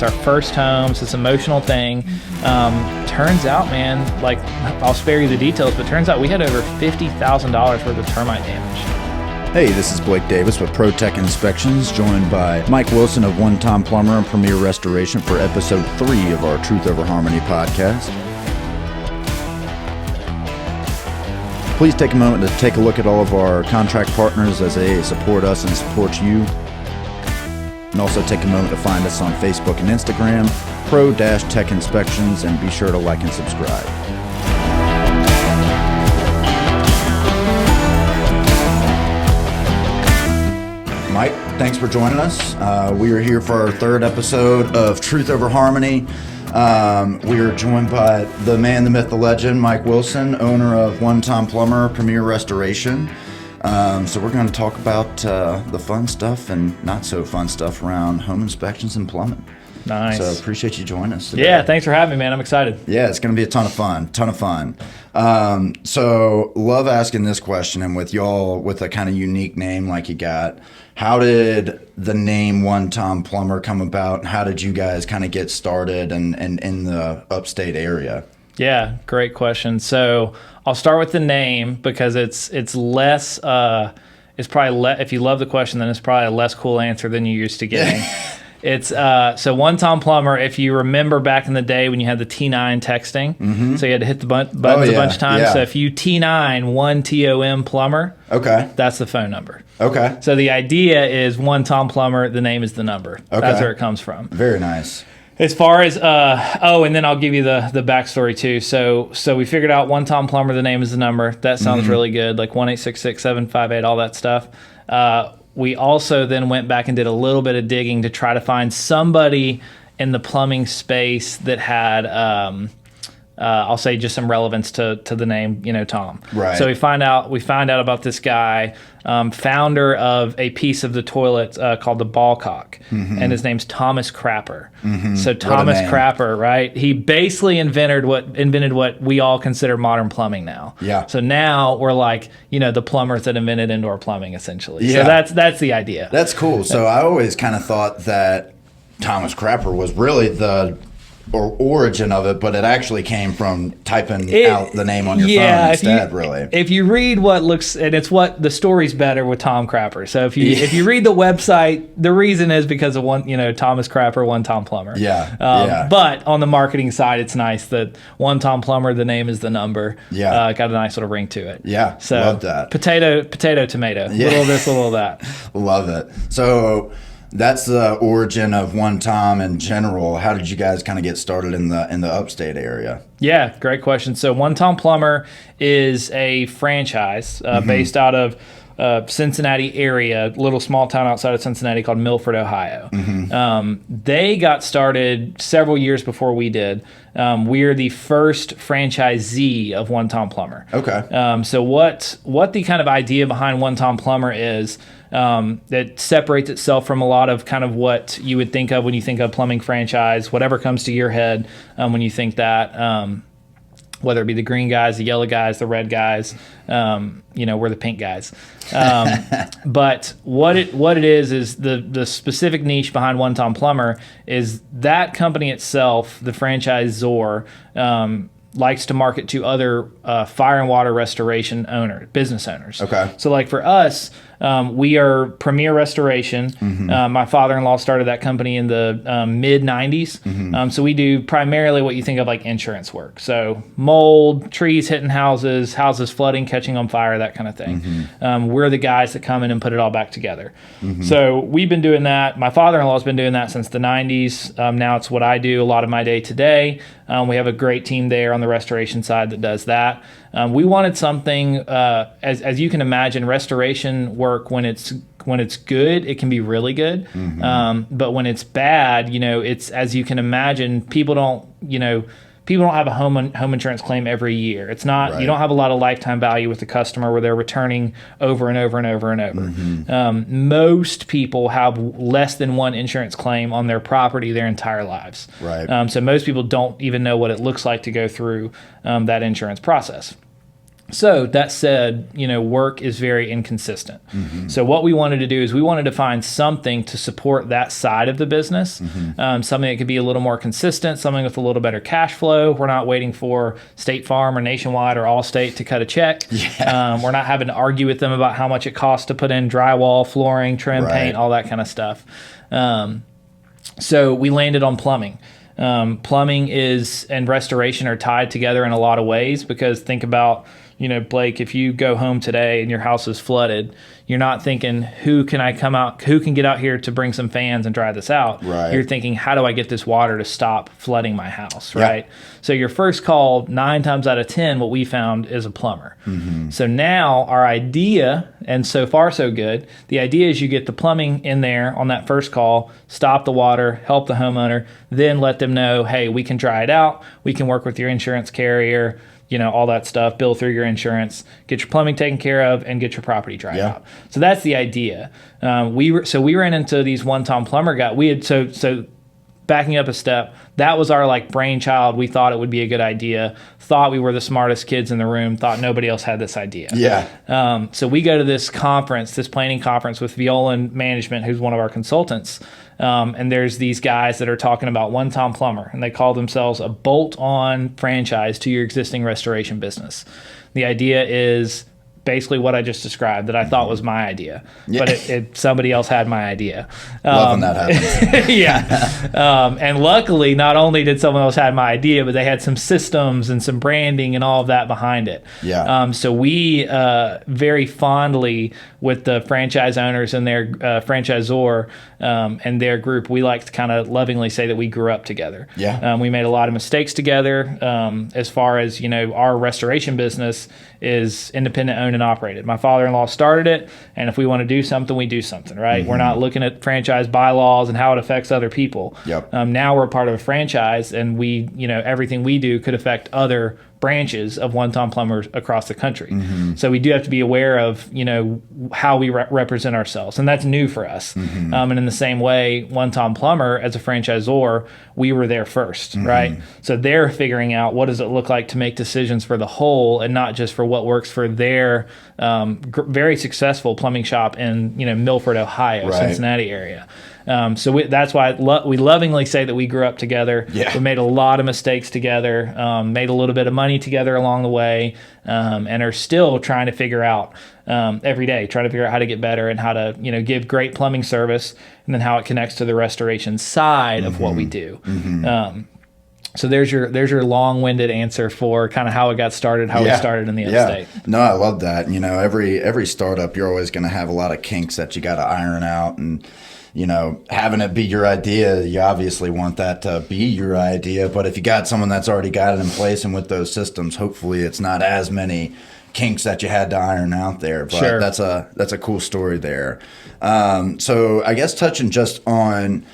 our first home. So it's an emotional thing. Turns out, man, like, I'll spare you the details, but turns out we had over $50,000 worth of termite damage. Hey, this is Blake Davis with ProTech Inspections, joined by Mike Wilson of One Time Plumber and Premier Restoration for episode 3 of our Truth Over Harmony podcast. Please take a moment to take a look at all of our contract partners as they support us and support you. And also take a moment to find us on Facebook and Instagram, Pro-Tech Inspections, and be sure to like and subscribe. Mike, thanks for joining us. We are here for our 3rd episode of Truth Over Harmony. We are joined by the man, the myth, the legend, Mike Wilson, owner of One Time Plumber, Premier Restoration. So we're going to talk about the fun stuff and not so fun stuff around home inspections and plumbing. Nice. So appreciate you joining us today. Yeah, thanks for having me, man. I'm excited. Yeah, it's going to be a ton of fun. So love asking this question, and with y'all with a kind of unique name like you got, how did the name One Time Plumber come about, and how did you guys kind of get started and in the upstate area? Yeah, great question. So I'll start with the name because it's less, it's probably, if you love the question, then it's probably a less cool answer than you're used to getting. It's so One Time Plumber, if you remember back in the day when you had the T9 texting, so you had to hit the buttons a bunch of times. Yeah. So if you T9 1 TOM Plumber, okay, that's the phone number. Okay. So the idea is One Tom Plumber, the name is the number. Okay. That's where it comes from. Very nice. As far as, and then I'll give you the backstory too. So we figured out One Tom Plumber, the name is the number. That sounds really good, like 1-866-758, all that stuff. We also then went back and did a little bit of digging to try to find somebody in the plumbing space that had, I'll say, just some relevance to the name, Tom. Right. So we found out about this guy, founder of a piece of the toilet called the ball cock, and his name's Thomas Crapper. So Thomas Crapper, right? He basically invented what we all consider modern plumbing now. Yeah. So now we're like, the plumbers that invented indoor plumbing, essentially. Yeah. So that's the idea. That's cool. So I always kind of thought that Thomas Crapper was really the origin of it, but it actually came from typing out the name on your phone instead, really. If you read it's what the story's better with Tom Crapper. So if you read the website, the reason is because of Thomas Crapper, One Tom Plumber. Yeah. But on the marketing side, it's nice that One Tom Plumber, the name is the number. Yeah. Got a nice little ring to it. Yeah. So love that. Potato, tomato. Yeah. Little of this, little of that. Love it. So that's the origin of One Tom in general. How did you guys kind of get started in the upstate area? Yeah, great question. So One Tom Plumber is a franchise based out of Cincinnati area, little small town outside of Cincinnati called Milford, Ohio. They got started several years before we did. We're the first franchisee of One Tom Plumber. Okay. So what the kind of idea behind One Tom Plumber is, that separates itself from a lot of kind of what you would think of when you think of plumbing franchise, whatever comes to your head when you think that, whether it be the green guys, the yellow guys, the red guys, we're the pink guys. But what it is the specific niche behind One Tom Plumber is that company itself, the franchisor, likes to market to other fire and water restoration business owners. Okay. So like for us, we are Premier Restoration. My father-in-law started that company in the mid-90s. So we do primarily what you think of like insurance work. So mold, trees hitting houses flooding, catching on fire, that kind of thing. We're the guys that come in and put it all back together. So we've been doing that. My father-in-law's been doing that since the 90s. Now it's what I do a lot of my day today. We have a great team there on the restoration side that does that. We wanted something, as you can imagine, restoration work, when it's good, it can be really good. But when it's bad, it's, as you can imagine, people don't have a home insurance claim every year. It's not, right. You don't have a lot of lifetime value with the customer where they're returning over and over and over and over. Most people have less than one insurance claim on their property their entire lives. Right. So most people don't even know what it looks like to go through that insurance process. So that said, work is very inconsistent. So what we wanted to do is we wanted to find something to support that side of the business, something that could be a little more consistent, something with a little better cash flow. We're not waiting for State Farm or Nationwide or Allstate to cut a check. We're not having to argue with them about how much it costs to put in drywall, flooring, trim, paint, all that kind of stuff. So we landed on plumbing. Plumbing and restoration are tied together in a lot of ways, because think about, Blake, if you go home today and your house is flooded, you're not thinking, who can get out here to bring some fans and dry this out? Right. You're thinking, how do I get this water to stop flooding my house, right? So your first call, 9 times out of 10, what we found is a plumber. So now our idea, and so far so good, the idea is you get the plumbing in there on that first call, stop the water, help the homeowner, then let them know, hey, we can dry it out, we can work with your insurance carrier, all that stuff, bill through your insurance, get your plumbing taken care of, and get your property dried out. So that's the idea. We ran into these one-time plumber guys. We had so backing up a step, that was our brainchild. We thought it would be a good idea. Thought we were the smartest kids in the room. Thought nobody else had this idea. So we go to this conference, this planning conference with Viola Management, who's one of our consultants. And there's these guys that are talking about one-time plumber, and they call themselves a bolt-on franchise to your existing restoration business. The idea is basically what I just described, that I thought was my idea, but somebody else had my idea. Love when that happens. And luckily, not only did someone else have my idea, but they had some systems and some branding and all of that behind it. So we very fondly, with the franchise owners and their franchisor and their group, we like to kind of lovingly say that we grew up together. We made a lot of mistakes together. As far as, our restoration business is independent owned and operated. My father-in-law started it, and if we want to do something, we do something, right? We're not looking at franchise bylaws and how it affects other people. Now we're part of a franchise, and we, everything we do could affect other branches of one-time plumbers across the country. So we do have to be aware of, how we represent ourselves, and that's new for us. And in the same way, one-time plumber, as a franchisor, we were there first, right? So they're figuring out what does it look like to make decisions for the whole, and not just for what works for their very successful plumbing shop in Milford, Ohio, Cincinnati area. So that's why we lovingly say that we grew up together. We made a lot of mistakes together, made a little bit of money together along the way, and are still trying to figure out every day, trying to figure out how to get better and how to give great plumbing service, and then how it connects to the restoration side of what we do. So there's your long-winded answer for kind of how it got started, how we started in the upstate. No, I love that. Every startup, you're always going to have a lot of kinks that you got to iron out, and having it be your idea, you obviously want that to be your idea. But if you got someone that's already got it in place and with those systems, hopefully it's not as many kinks that you had to iron out there. But that's a cool story there. So I guess touching just on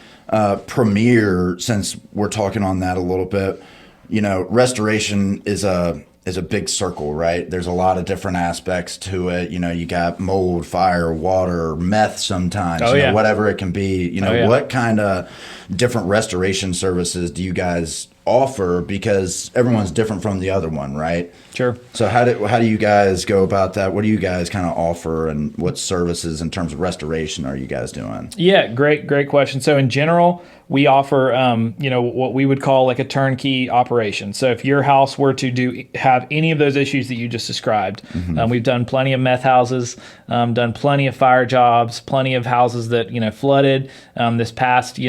Premier, since we're talking on that a little bit, restoration is a big circle, right? There's a lot of different aspects to it. You got mold, fire, water, meth sometimes, whatever it can be. What kind of different restoration services do you guys offer? Because everyone's different from the other one, right? Sure. So how do you guys go about that? What do you guys kind of offer, and what services in terms of restoration are you guys doing? Yeah, great question. So in general, we offer, what we would call like a turnkey operation. So if your house were to have any of those issues that you just described, we've done plenty of meth houses, done plenty of fire jobs, plenty of houses that, flooded this past,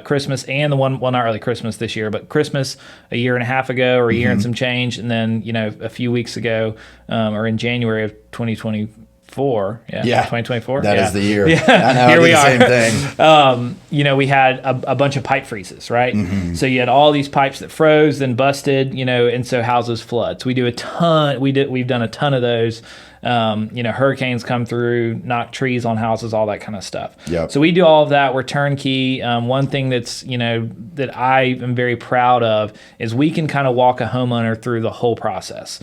Christmas, and the one, well, not really Christmas this year, but Christmas a year and a half ago, or a year and some change. And then, a few weeks ago, or in January of 2024. 2024. That is the year. Yeah. I know. Here we are. Same thing. We had a bunch of pipe freezes, right? So you had all these pipes that froze, then busted, and so houses flood. So we do a ton. We've done a ton of those. Hurricanes come through, knock trees on houses, all that kind of stuff. So we do all of that. We're turnkey. One thing that's, that I am very proud of is we can kind of walk a homeowner through the whole process.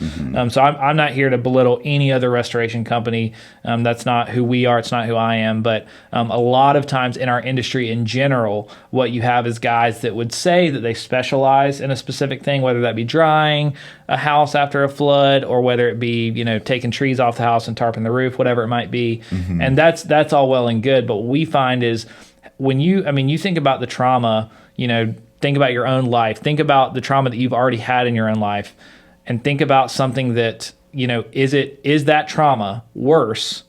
So I'm not here to belittle any other restoration company. That's not who we are. It's not who I am. But a lot of times in our industry in general, what you have is guys that would say that they specialize in a specific thing, whether that be drying, a house after a flood, or whether it be, taking trees off the house and tarping the roof, whatever it might be. And that's all well and good. But what we find is when you think about the trauma, think about your own life, think about the trauma that you've already had in your own life, and think about something that, is that trauma worse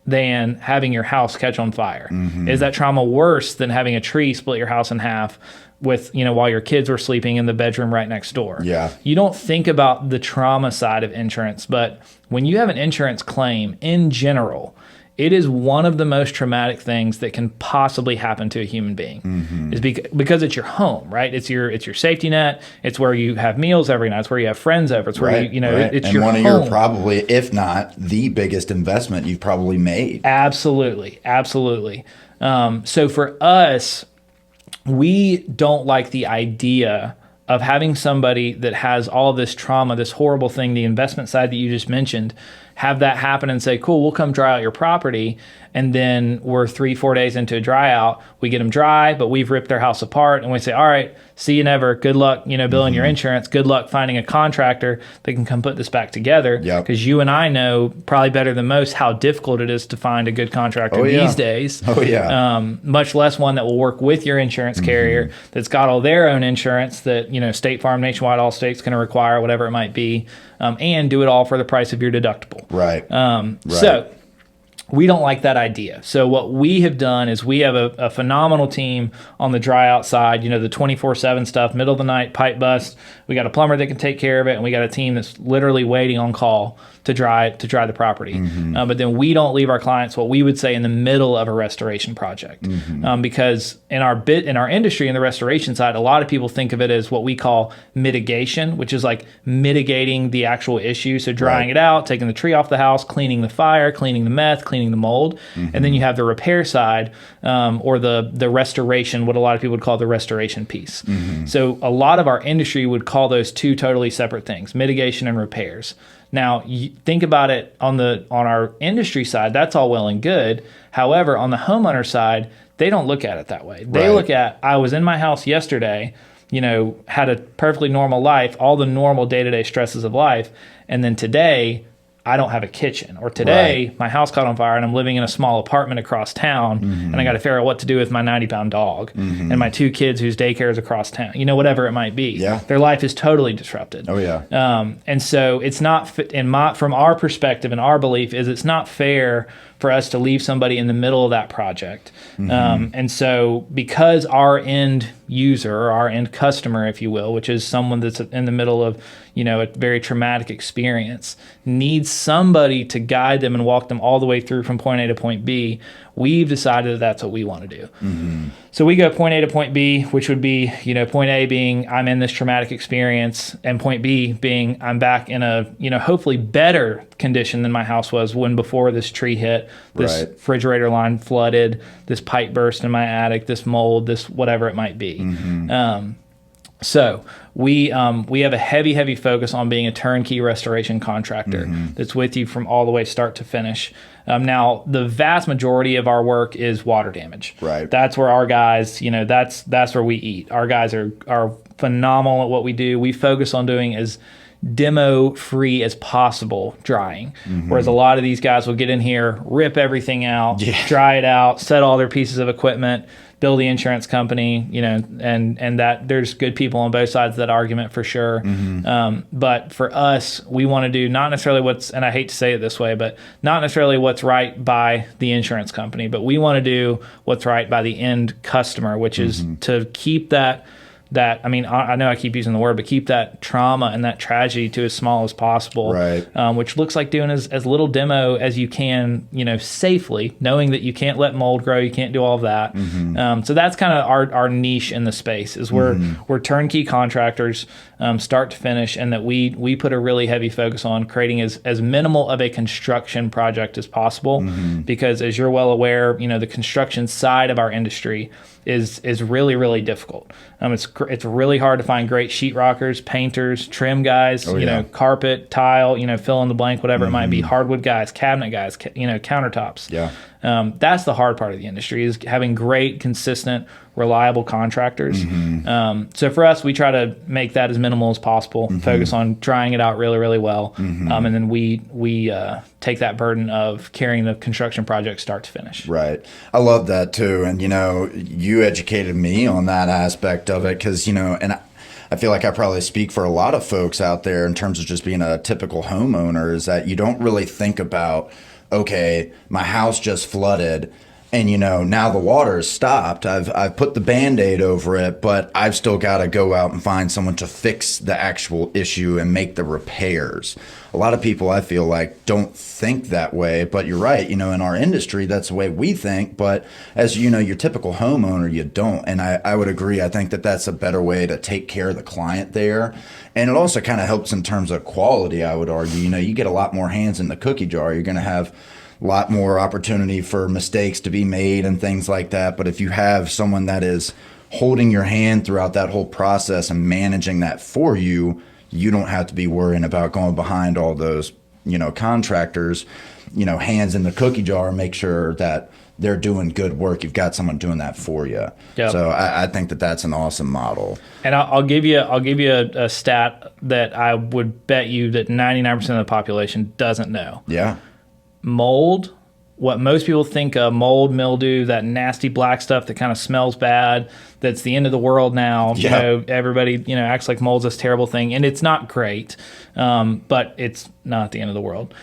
than having your house catch on fire? Is that trauma worse than having a tree split your house in half with, while your kids were sleeping in the bedroom right next door? Yeah. You don't think about the trauma side of insurance, but when you have an insurance claim in general, it is one of the most traumatic things that can possibly happen to a human being. Is because it's your home, right? It's your safety net. It's where you have meals every night. It's where you have friends over. It's where it's and your one home. of your probably, if not the biggest investment you've probably made. Absolutely. So for us, we don't like the idea of having somebody that has all of this trauma, this horrible thing, the investment side that you just mentioned, have that happen and say, cool, we'll come dry out your property. And then we're 3-4 days into a dry out. We get them dry, but we've ripped their house apart. And we say, all right, see you never. Good luck, billing your insurance. Good luck finding a contractor that can come put this back together. Because you and I know probably better than most how difficult it is to find a good contractor these days. Much less one that will work with your insurance carrier that's got all their own insurance that, State Farm, Nationwide, all states going to require, whatever it might be, and do it all for the price of your deductible. So we don't like that idea. So what we have done is we have a phenomenal team on the dry outside, the 24/7 stuff, middle of the night, pipe bust. We got a plumber that can take care of it, and we got a team that's literally waiting on call to dry the property. But then we don't leave our clients, what we would say, in the middle of a restoration project. Because in our industry, in the restoration side, a lot of people think of it as what we call mitigation, which is like mitigating the actual issue. So drying it out, taking the tree off the house, cleaning the fire, cleaning the meth, cleaning the mold. And then you have the repair side, or the restoration, what a lot of people would call the restoration piece. So a lot of our industry would call those two totally separate things, mitigation and repairs. Now, you think about it on our industry side, that's all well and good. However, on the homeowner side, they don't look at it that way. They look at, I was in my house yesterday, had a perfectly normal life, all the normal day-to-day stresses of life, and then today, I don't have a kitchen. Or today, my house caught on fire and I'm living in a small apartment across town, and I got to figure out what to do with my 90-pound dog and my 2 kids whose daycare is across town, whatever it might be. Their life is totally disrupted. And so it's not, from our perspective and our belief, is it's not fair for us to leave somebody in the middle of that project. And so because our end user, or our end customer, if you will, which is someone that's in the middle of, a very traumatic experience, needs somebody to guide them and walk them all the way through from point A to point B, we've decided that that's what we want to do. So we go point A to point B, which would be, point A being I'm in this traumatic experience, and point B being I'm back in a, hopefully better condition than my house was when before this tree hit, this refrigerator line flooded, this pipe burst in my attic, this mold, this whatever it might be. So we have a heavy focus on being a turnkey restoration contractor that's with you from all the way start to finish. Now, the vast majority of our work is water damage. That's where our guys, that's where we eat. Our guys are phenomenal at what we do. We focus on doing as demo-free as possible drying. Whereas a lot of these guys will get in here, rip everything out, dry it out, set all their pieces of equipment, bill the insurance company, and that there's good people on both sides of that argument for sure. But for us, we want to do not necessarily and I hate to say it this way, but not necessarily what's right by the insurance company, but we want to do what's right by the end customer, which is to keep that I know I keep using the word, but keep that trauma and that tragedy to as small as possible, which looks like doing as little demo as you can, safely, knowing that you can't let mold grow, you can't do all of that. So that's kind of our niche in the space, is we're turnkey contractors, start to finish, and that we put a really heavy focus on creating as minimal of a construction project as possible, because as you're well aware, the construction side of our industry is really, really difficult. It's really hard to find great sheetrockers, painters, trim guys, carpet, tile, fill in the blank, whatever it might be, hardwood guys, cabinet guys, countertops. That's the hard part of the industry, is having great, consistent, reliable contractors. So for us, we try to make that as minimal as possible, focus on drying it out really, really well. And then we take that burden of carrying the construction project start to finish. Right. I love that too. And, you educated me on that aspect of it because, and I feel like I probably speak for a lot of folks out there in terms of just being a typical homeowner is that you don't really think about, okay, my house just flooded and, now the water is stopped. I've put the Band-Aid over it, but I've still got to go out and find someone to fix the actual issue and make the repairs. A lot of people, I feel like, don't think that way, but you're right. In our industry, that's the way we think. But as your typical homeowner, you don't. And I would agree. I think that that's a better way to take care of the client there. And it also kind of helps in terms of quality, I would argue. You get a lot more hands in the cookie jar. You're going to have a lot more opportunity for mistakes to be made and things like that. But if you have someone that is holding your hand throughout that whole process and managing that for you, you don't have to be worrying about going behind all those, contractors, hands in the cookie jar and make sure that they're doing good work. You've got someone doing that for you. Yep. So I think that that's an awesome model. And I'll give you a stat that I would bet you that 99% of the population doesn't know. Yeah. Mold, what most people think of, mold, mildew, that nasty black stuff that kind of smells bad, that's the end of the world now. Yeah. Everybody, acts like mold's this terrible thing, and it's not great, but it's not the end of the world.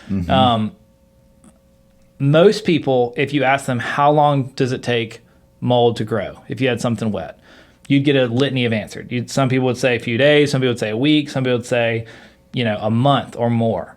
Most people, if you ask them how long does it take mold to grow, if you had something wet, you'd get a litany of answers. Some people would say a few days, some people would say a week, some people would say, a month or more.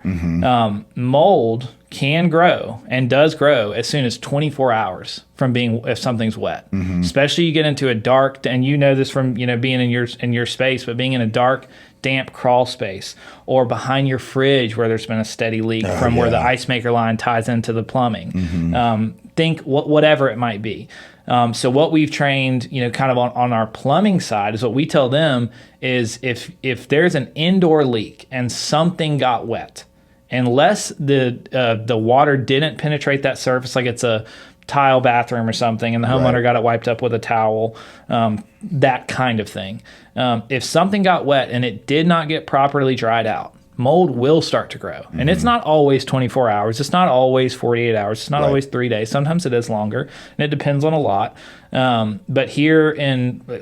Mold can grow and does grow as soon as 24 hours from if something's wet. Especially you get into a dark, and this from being in your space, but being in a dark, damp crawl space or behind your fridge where there's been a steady leak from where the ice maker line ties into the plumbing. Think whatever it might be. So what we've trained, kind of on our plumbing side is what we tell them is if there's an indoor leak and something got wet, unless the water didn't penetrate that surface, like it's a tile bathroom or something, and the homeowner got it wiped up with a towel, that kind of thing. If something got wet and it did not get properly dried out, mold will start to grow. And it's not always 24 hours. It's not always 48 hours. It's not always 3 days. Sometimes it is longer, and it depends on a lot. But here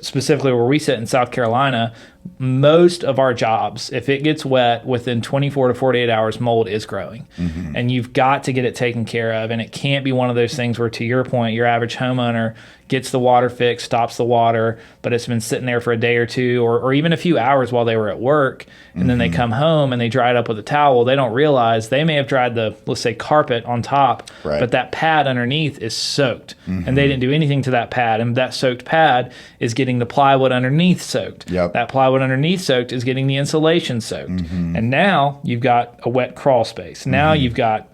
specifically where we sit in South Carolina, most of our jobs, if it gets wet within 24 to 48 hours, mold is growing. And you've got to get it taken care of. And it can't be one of those things where, to your point, your average homeowner gets the water fixed, stops the water, but it's been sitting there for a day or two or even a few hours while they were at work. And then they come home and they dry it up with a towel. They don't realize they may have dried the, let's say, carpet on top, but that pad underneath is soaked. And they didn't do anything to that pad. And that soaked pad is getting the plywood underneath soaked. That plywood underneath soaked is getting the insulation soaked. And now you've got a wet crawl space. Now you've got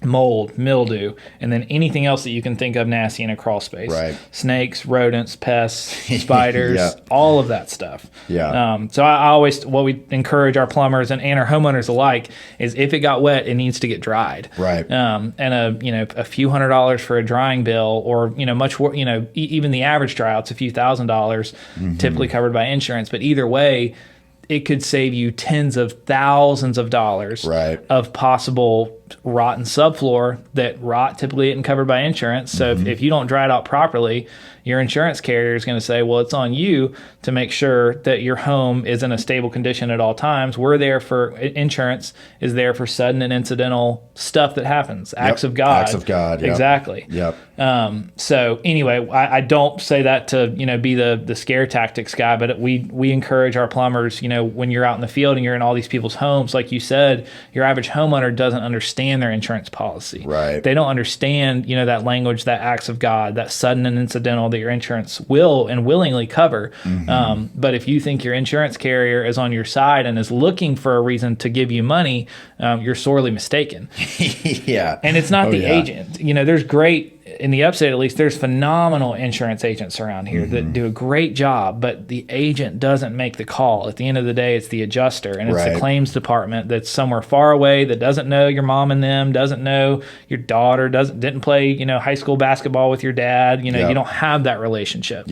mold, mildew, and then anything else that you can think of nasty in a crawl space. Snakes, rodents, pests, spiders, all of that stuff. So I always, what we encourage our plumbers and our homeowners alike is if it got wet, it needs to get dried. And a few $100s for a drying bill, or much, even the average dry out's a few $1,000s, typically covered by insurance. But either way, it could save you tens of thousands of dollars of possible rotten subfloor that rot typically isn't covered by insurance. So if you don't dry it out properly, your insurance carrier is going to say, well, it's on you to make sure that your home is in a stable condition at all times. We're there for, insurance is there for sudden and incidental stuff that happens. Acts of God. Acts of God. Exactly. So anyway, I don't say that to, be the scare tactics guy, but we encourage our plumbers, when you're out in the field and you're in all these people's homes, like you said, your average homeowner doesn't understand their insurance policy. They don't understand, that language, that acts of God, that sudden and incidental that your insurance will and willingly cover. But if you think your insurance carrier is on your side and is looking for a reason to give you money, you're sorely mistaken. And it's not the agent. There's great in the upstate, at least, there's phenomenal insurance agents around here that do a great job, but the agent doesn't make the call. At the end of the day, it's the adjuster, and it's the claims department that's somewhere far away that doesn't know your mom and them, doesn't know your daughter, didn't play, high school basketball with your dad. You don't have that relationship.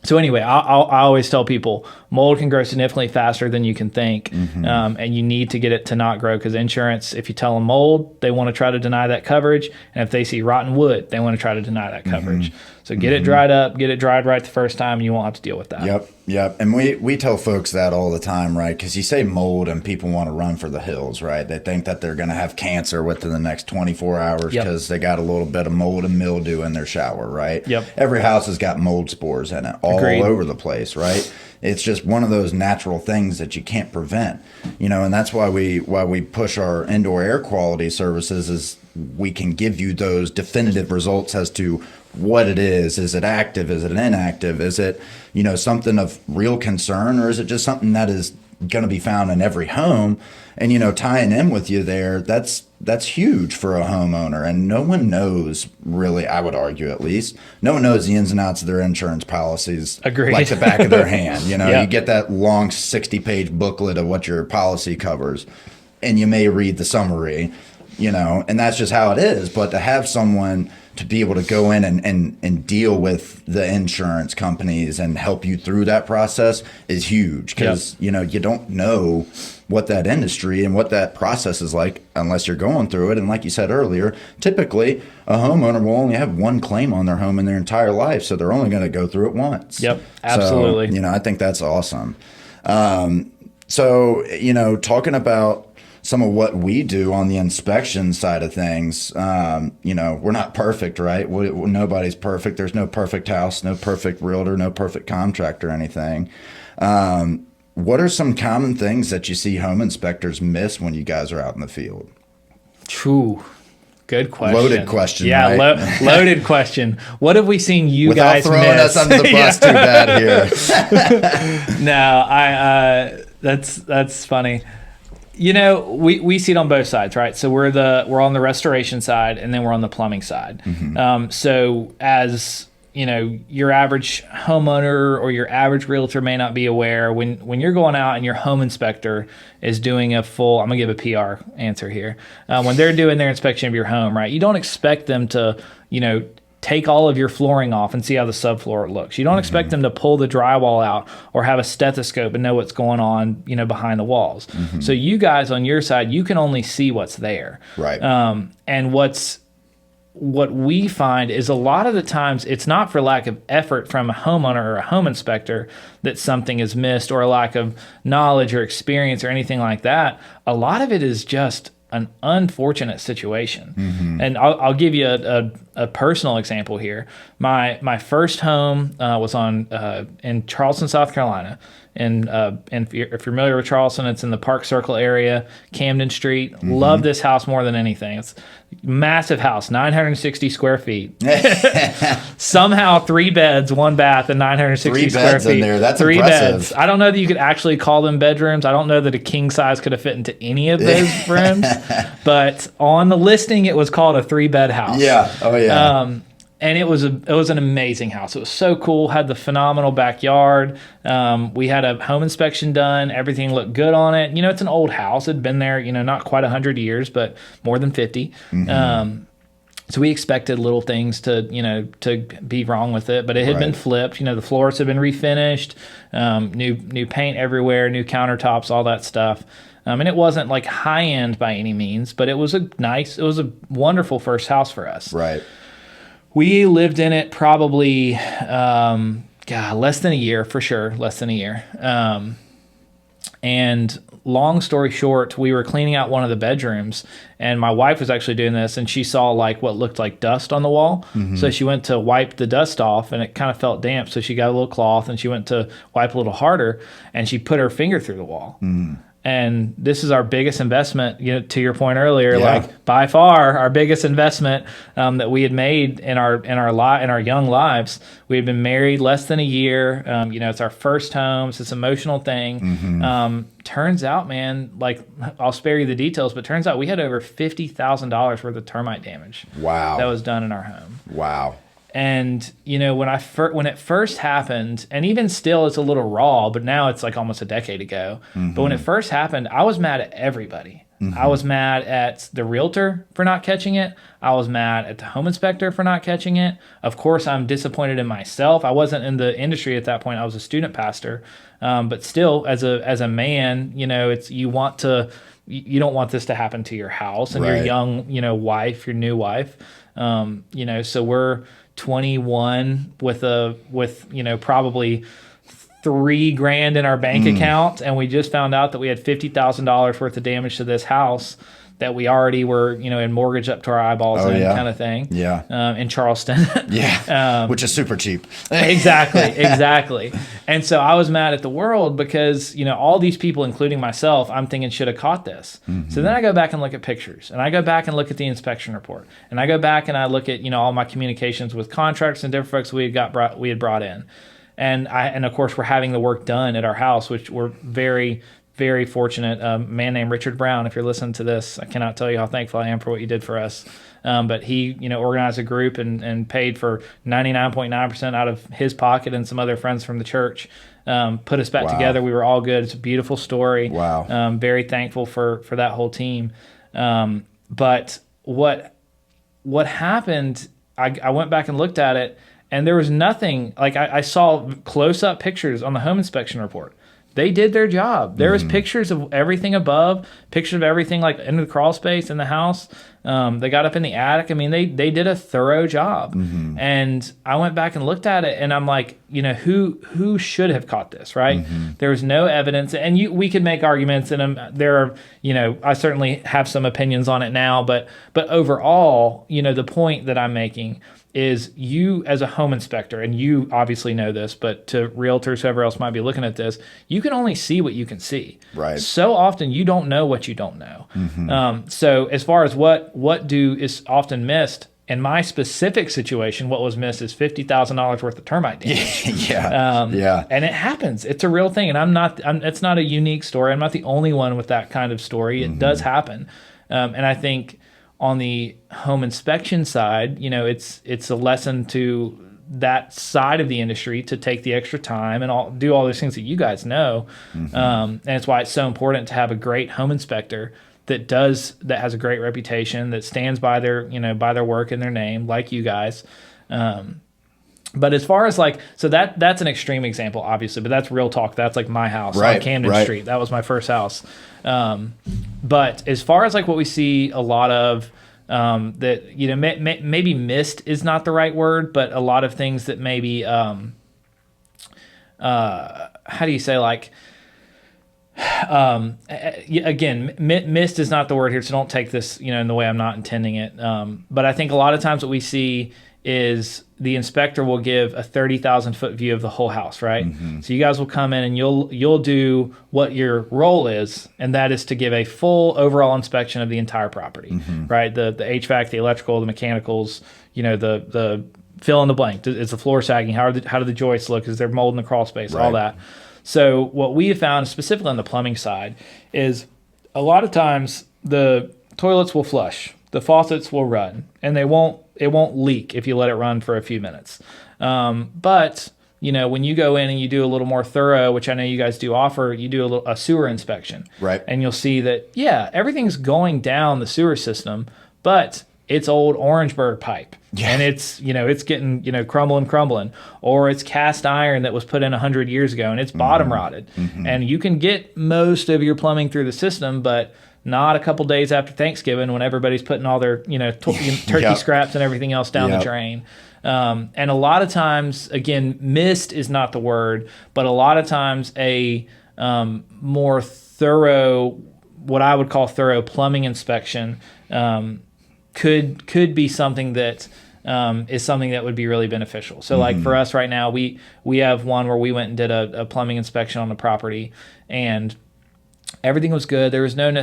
So anyway, I always tell people mold can grow significantly faster than you can think, and you need to get it to not grow, because insurance, if you tell them mold, they want to try to deny that coverage, and if they see rotten wood, they want to try to deny that coverage. So get it dried up, get it dried right the first time, and you won't have to deal with that. Yep. And we tell folks that all the time, right? Because you say mold and people want to run for the hills, right? They think that they're going to have cancer within the next 24 hours because they got a little bit of mold and mildew in their shower, right? Every house has got mold spores in it all over the place, right? It's just one of those natural things that you can't prevent, and that's why we push our indoor air quality services, is we can give you those definitive results as to what it is. Is it active? Is it inactive? Is it, something of real concern, or is it just something that is going to be found in every home? And, tying in with you there, that's huge for a homeowner. And no one knows, really, I would argue at least, no one knows the ins and outs of their insurance policies like the back of their hand. You get that long 60-page booklet of what your policy covers, and you may read the summary, and that's just how it is. But to have someone to be able to go in and deal with the insurance companies and help you through that process is huge, because you don't know what that industry and what that process is like unless you're going through it. And like you said earlier, typically a homeowner will only have one claim on their home in their entire life, so they're only going to go through it once. Absolutely. So, I think that's awesome. So talking about some of what we do on the inspection side of things, we're not perfect, right? Nobody's perfect. There's no perfect house, no perfect realtor, no perfect contractor, anything. What are some common things that you see home inspectors miss when you guys are out in the field? Good question. Loaded question. Yeah, right? Loaded question. What have we seen you guys throwing miss? us under the bus too bad here. No, that's funny. We see it on both sides, right? So we're on the restoration side, and then we're on the plumbing side. So as your average homeowner or your average realtor may not be aware, when you're going out and your home inspector is doing a full, I'm gonna give a PR answer here. When they're doing their inspection of your home, right? You don't expect them to, take all of your flooring off and see how the subfloor looks. You don't expect them to pull the drywall out or have a stethoscope and know what's going on, behind the walls. So you guys on your side, you can only see what's there. Right. And what we find is a lot of the times it's not for lack of effort from a homeowner or a home inspector that something is missed, or a lack of knowledge or experience or anything like that. A lot of it is just an unfortunate situation. And I'll give you a personal example here. My first home was in Charleston, South Carolina. And if you're familiar with Charleston, it's in the Park Circle area, Camden Street. Love this house more than anything. It's a massive house, 960 square feet. Somehow 3 beds, 1 bath, and 960 square feet. 3 beds in there. That's 3 impressive. beds. I don't know that you could actually call them bedrooms. I don't know that a king size could have fit into any of those rooms. But on the listing, it was called a 3-bed house. Yeah. Oh yeah. And it was an amazing house. It was so cool. Had the phenomenal backyard. We had a home inspection done. Everything looked good on it. It's an old house. It'd been there, not quite 100 years, but more than 50. So we expected little things to be wrong with it, but it had been flipped. The floors had been refinished, new paint everywhere, new countertops, all that stuff. And it wasn't like high end by any means, but it was a wonderful first house for us. Right. We lived in it probably, less than a year, for sure, less than a year. And long story short, we were cleaning out one of the bedrooms, and my wife was actually doing this, and she saw what looked like dust on the wall. So she went to wipe the dust off, and it kind of felt damp. So she got a little cloth, and she went to wipe a little harder, and she put her finger through the wall. And this is our biggest investment, to your point earlier, Yeah. like by far our biggest investment that we had made in our young lives. We had been married less than a year. It's our first home. It's this emotional thing. Turns out, man, like I'll spare you the details, but turns out we had over $50,000 worth of termite damage. Wow. That was done in our home. Wow. And when it first happened, and even still it's a little raw, but now it's like almost a decade ago. But when it first happened, I was mad at everybody. I was mad at the realtor for not catching it. I was mad at the home inspector for not catching it. Of course, I'm disappointed in myself. I wasn't in the industry at that point. I was a student pastor. But still, as a man, you don't want this to happen to your house and your young, wife, your new wife. So we're 21 with probably $3,000 in our bank account, and we just found out that we had $50,000 worth of damage to this house that we already were, in mortgage up to our eyeballs kind of thing. Yeah. In Charleston. Yeah. Which is super cheap. Exactly. And so I was mad at the world because, all these people, including myself, I'm thinking should have caught this. So then I go back and look at pictures, and I go back and look at the inspection report, and I go back and I look at, all my communications with contractors and different folks we had brought in. And of course we're having the work done at our house, which we're very, very fortunate. A man named Richard Brown, if you're listening to this, I cannot tell you how thankful I am for what you did for us. But he, organized a group and paid for 99.9% out of his pocket and some other friends from the church. Put us back together. We were all good. It's a beautiful story. Wow. Very thankful for that whole team. But what happened, I went back and looked at it, and there was nothing. Like I saw close-up pictures on the home inspection report. They did their job. There was pictures of everything above, pictures of everything like in the crawl space in the house. They got up in the attic. I mean, they did a thorough job. And I went back and looked at it, and I'm like, who should have caught this, right? There was no evidence, and we could make arguments, and there are, I certainly have some opinions on it now, but overall, the point that I'm making is you as a home inspector, and you obviously know this, but to realtors, whoever else might be looking at this, you can only see what you can see. Right. So often you don't know what you don't know. So as far as what is often missed, in my specific situation, what was missed is $50,000 worth of termite damage. Yeah. And it happens. It's a real thing. And it's not a unique story. I'm not the only one with that kind of story. It does happen. And I think on the home inspection side, it's a lesson to that side of the industry to take the extra time and do all those things that you guys know. And it's why it's so important to have a great home inspector that has a great reputation, that stands by their work and their name, like you guys. But as far as that's an extreme example, obviously, but that's real talk. That's like my house on Camden Street. That was my first house. But as far as what we see a lot of, that, maybe missed is not the right word, but a lot of things that maybe, how do you say, again, missed is not the word here, so don't take this, in the way I'm not intending it. But I think a lot of times what we see is the inspector will give a 30,000-foot view of the whole house, right? So you guys will come in and you'll do what your role is, and that is to give a full overall inspection of the entire property, right? The HVAC, the electrical, the mechanicals, the fill in the blank. Is the floor sagging? How do the joists look? Is there mold in the crawl space? All that. So what we have found, specifically on the plumbing side, is a lot of times the toilets will flush, the faucets will run, and it won't leak if you let it run for a few minutes. But when you go in and you do a little more thorough, which I know you guys do offer, you do a sewer inspection, right? And you'll see that everything's going down the sewer system, but it's old Orangeburg pipe. Yeah. And it's getting, crumbling, or it's cast iron that was put in 100 years ago and it's bottom rotted. And you can get most of your plumbing through the system, but not a couple days after Thanksgiving when everybody's putting all their, turkey scraps and everything else down the drain. And a lot of times, again, missed is not the word, but a lot of times a more thorough, what I would call thorough plumbing inspection could be something that is something that would be really beneficial. So like for us right now, we have one where we went and did a plumbing inspection on the property, and Everything was good. There was not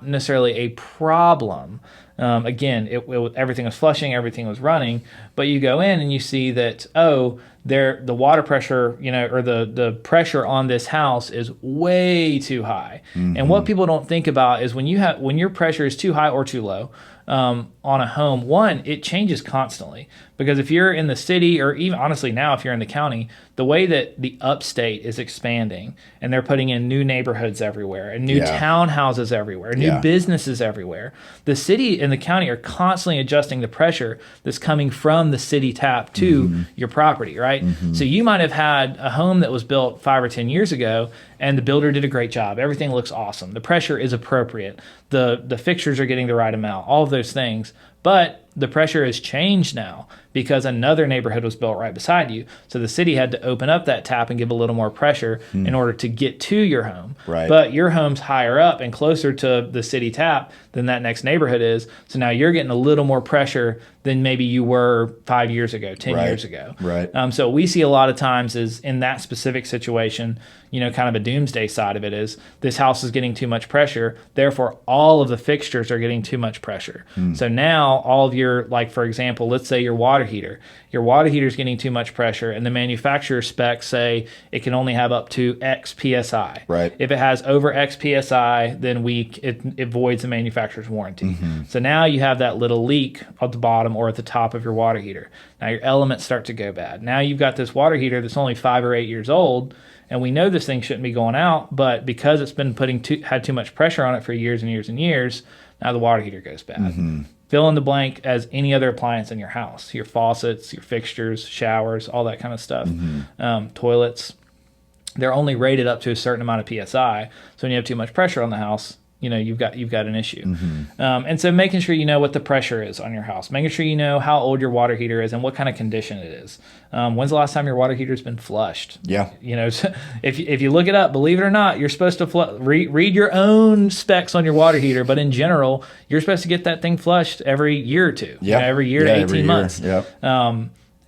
necessarily a problem. Again, everything was flushing, everything was running, but you go in and you see that, the water pressure, or the pressure on this house is way too high. And what people don't think about is when your pressure is too high or too low on a home, one, it changes constantly. Because if you're in the city, or even honestly now if you're in the county, the way that the upstate is expanding and they're putting in new neighborhoods everywhere and new townhouses everywhere, new businesses everywhere, the city and the county are constantly adjusting the pressure that's coming from the city tap to your property, right? So you might have had a home that was built 5 or 10 years ago and the builder did a great job. Everything looks awesome. The pressure is appropriate. The fixtures are getting the right amount, all of those things. But the pressure has changed now because another neighborhood was built right beside you. So the city had to open up that tap and give a little more pressure in order to get to your home. Right. But your home's higher up and closer to the city tap than that next neighborhood is. So now you're getting a little more pressure than maybe you were 5 years ago, 10 years ago. Right. So we see a lot of times is in that specific situation, kind of a doomsday side of it is this house is getting too much pressure. Therefore, all of the fixtures are getting too much pressure. So now all of your, like, for example, let's say your water heater is getting too much pressure and the manufacturer specs say it can only have up to X PSI. Right. If it has over X PSI, then it voids the manufacturer's warranty. So now you have that little leak at the bottom or at the top of your water heater. Now your elements start to go bad. Now you've got this water heater that's only 5 or 8 years old, and we know this thing shouldn't be going out, but because it's been had too much pressure on it for years and years and years, now the water heater goes bad. Fill in the blank as any other appliance in your house, your faucets, your fixtures, showers, all that kind of stuff. Toilets, they're only rated up to a certain amount of PSI. So when you have too much pressure on the house, you've got an issue. And so making sure you know what the pressure is on your house, making sure you know how old your water heater is and what kind of condition it is. When's the last time your water heater's been flushed? Yeah. If you look it up, believe it or not, you're supposed to read your own specs on your water heater, but in general, you're supposed to get that thing flushed every year or two. Yeah. Every year to 18 months. Yep.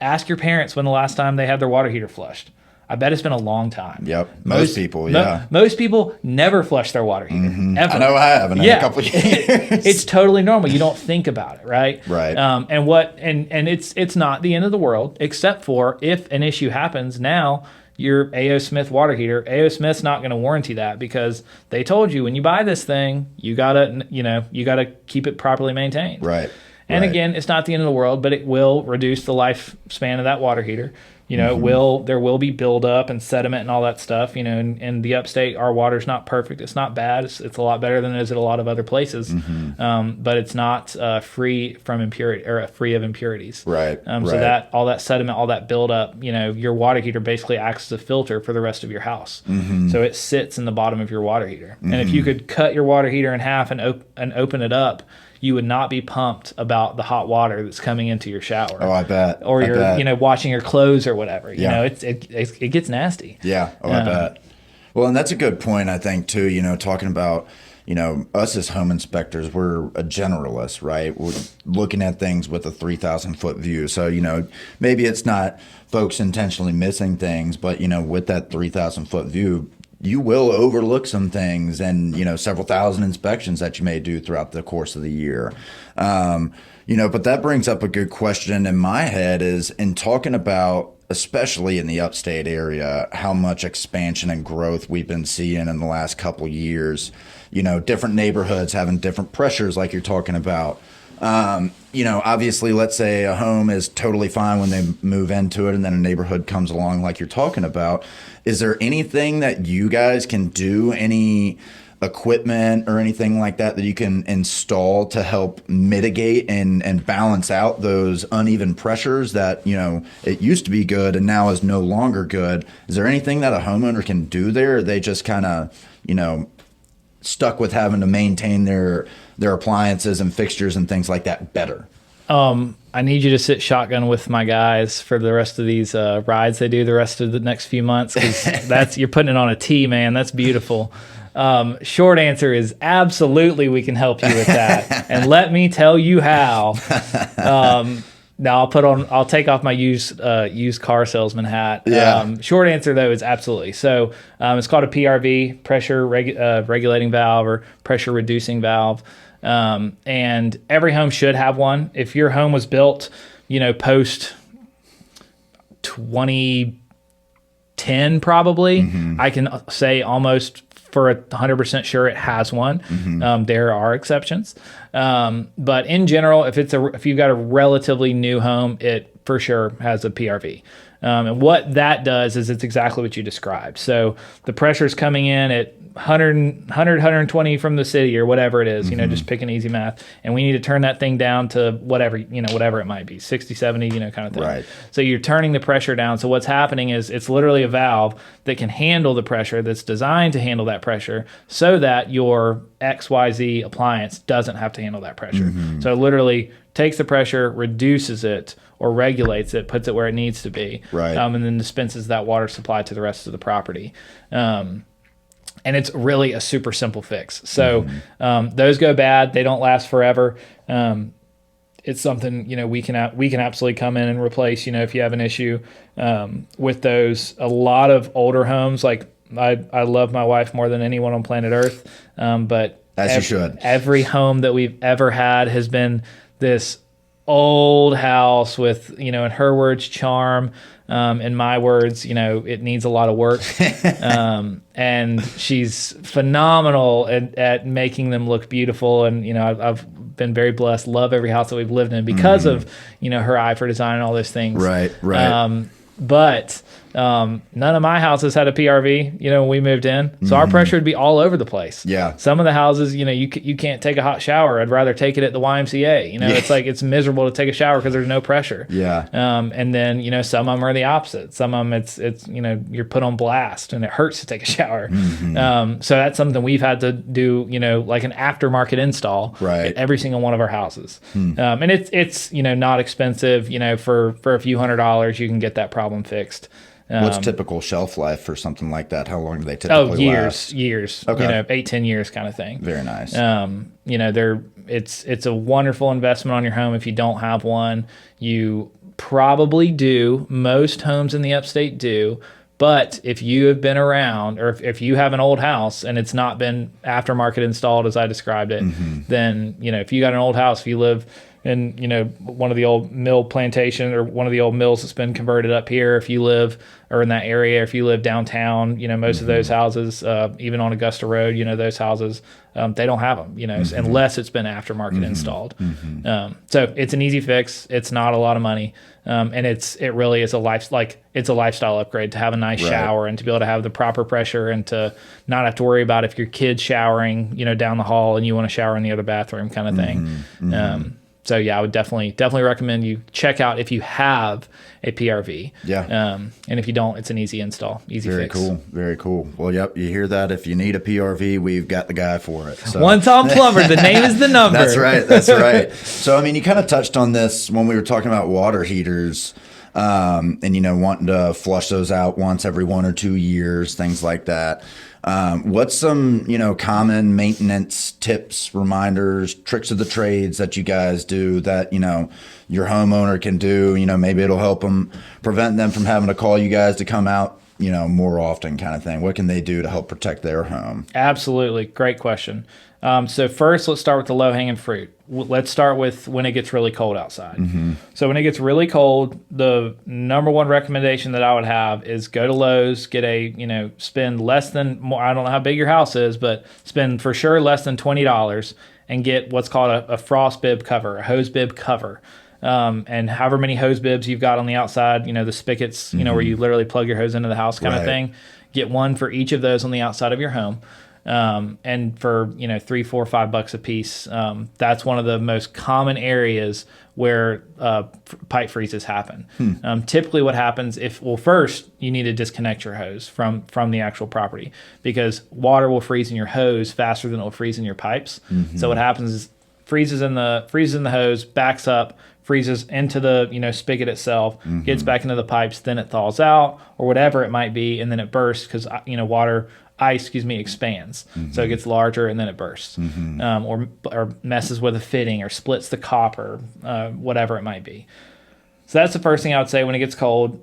Ask your parents when the last time they had their water heater flushed. I bet it's been a long time. Yep. Most people, yeah. Most people never flush their water heater. Ever. I know I haven't in a couple of years. It's totally normal. You don't think about it, right? Right. And it's not the end of the world, except for if an issue happens now, your A.O. Smith water heater, A.O. Smith's not going to warranty that because they told you when you buy this thing, you gotta keep it properly maintained. Right. And again, it's not the end of the world, but it will reduce the lifespan of that water heater. There will be buildup and sediment and all that stuff. In the upstate, our water's not perfect. It's not bad. It's a lot better than it is at a lot of other places. But it's not free from impurity or free of impurities. Right. So that all that sediment, all that buildup, your water heater basically acts as a filter for the rest of your house. So it sits in the bottom of your water heater. And if you could cut your water heater in half and open it up, you would not be pumped about the hot water that's coming into your shower. Oh, I bet. Or you're, washing your clothes or whatever. It gets nasty. Yeah. Oh, I bet. Well, and that's a good point, I think, too, talking about, us as home inspectors, we're a generalist, right? We're looking at things with a 3,000-foot view. So, maybe it's not folks intentionally missing things, but, with that 3,000-foot view, you will overlook some things and, several thousand inspections that you may do throughout the course of the year. But that brings up a good question in my head is in talking about, especially in the upstate area, how much expansion and growth we've been seeing in the last couple years, different neighborhoods having different pressures like you're talking about. Obviously, let's say a home is totally fine when they move into it and then a neighborhood comes along like you're talking about. Is there anything that you guys can do, any equipment or anything like that you can install to help mitigate and balance out those uneven pressures that, it used to be good and now is no longer good? Is there anything that a homeowner can do there? Or are they just kind of, stuck with having to maintain their appliances and fixtures and things like that better? I need you to sit shotgun with my guys for the rest of these rides they do the rest of the next few months, because you're putting it on a tee, man. That's beautiful. Short answer is absolutely we can help you with that. And let me tell you how. Now I'll take off my used car salesman hat. Yeah. Short answer though is absolutely. So it's called a PRV, pressure regulating valve or pressure reducing valve. And every home should have one. If your home was built, post 2010 probably, I can say almost for 100% sure it has one. There are exceptions, but in general, if you've got a relatively new home, it for sure has a PRV. And what that does is it's exactly what you described. So the pressure is coming in at 120 from the city or whatever it is, just picking easy math. And we need to turn that thing down to whatever it might be, 60, 70, kind of thing. Right. So you're turning the pressure down. So what's happening is it's literally a valve that can handle the pressure, that's designed to handle that pressure so that your XYZ appliance doesn't have to handle that pressure. So it literally takes the pressure, reduces it, or regulates it, puts it where it needs to be, right. And then dispenses that water supply to the rest of the property. And it's really a super simple fix. So those go bad; they don't last forever. It's something we can absolutely come in and replace. If you have an issue with those, a lot of older homes, like I love my wife more than anyone on planet Earth, but you should. Every home that we've ever had has been this old house with, in her words, charm. In my words, it needs a lot of work. And she's phenomenal at making them look beautiful. And, I've been very blessed, love every house that we've lived in because of, her eye for design and all those things. Right. But none of my houses had a PRV, when we moved in. So our pressure would be all over the place. Yeah. Some of the houses, you can't take a hot shower. I'd rather take it at the YMCA. It's like it's miserable to take a shower because there's no pressure. Yeah. And then, some of them are the opposite. Some of them it's you're put on blast and it hurts to take a shower. So that's something we've had to do, like an aftermarket install right. at every single one of our houses. And it's not expensive, for a few $100s you can get that problem fixed. What's typical shelf life for something like that? How long do they typically last? Years. Okay. 8-10 years kind of thing. Very nice. It's a wonderful investment on your home. If you don't have one, you probably do. Most homes in the upstate do. But if you have been around, or if you have an old house and it's not been aftermarket installed as I described it, then, if you got an old house, if you live in, one of the old mill plantation or one of the old mills that's been converted up here, if you live or in that area, if you live downtown, most of those houses, even on Augusta Road, those houses, they don't have them, unless it's been aftermarket installed. So it's an easy fix. It's not a lot of money. And it really is it's a lifestyle upgrade to have a nice shower and to be able to have the proper pressure and to not have to worry about if your kid's showering, down the hall and you want to shower in the other bathroom kind of thing. So yeah, I would definitely recommend you check out if you have a PRV. Yeah. And if you don't, it's an easy install, easy Very fix. cool. Very cool. Well, yep. You hear that? If you need a PRV, we've got the guy for it. So. One Tom Plumber. The name is the number. That's right. That's right. So, you kind of touched on this when we were talking about water heaters, and wanting to flush those out once every 1 or 2 years, things like that. What's some, common maintenance tips, reminders, tricks of the trades that you guys do that, your homeowner can do, maybe it'll help them prevent them from having to call you guys to come out, more often kind of thing. What can they do to help protect their home? Absolutely. Great question. So first, let's start with the low-hanging fruit. Let's start with when it gets really cold outside. So when it gets really cold, the number one recommendation that I would have is go to Lowe's, get spend less than, I don't know how big your house is, but spend for sure less than $20 and get what's called a frost bib cover, a hose bib cover. And however many hose bibs you've got on the outside, the spigots, where you literally plug your hose into the house kind of thing, get one for each of those on the outside of your home. And for, $3, $4, $5 a piece, that's one of the most common areas where pipe freezes happen. Typically what happens first you need to disconnect your hose from the actual property because water will freeze in your hose faster than it will freeze in your pipes. So what happens is freezes in the hose, backs up, freezes into the spigot itself, gets back into the pipes, then it thaws out or whatever it might be, and then it bursts because ice expands, so it gets larger and then it bursts, or messes with a fitting or splits the copper, whatever it might be. So that's the first thing I would say when it gets cold.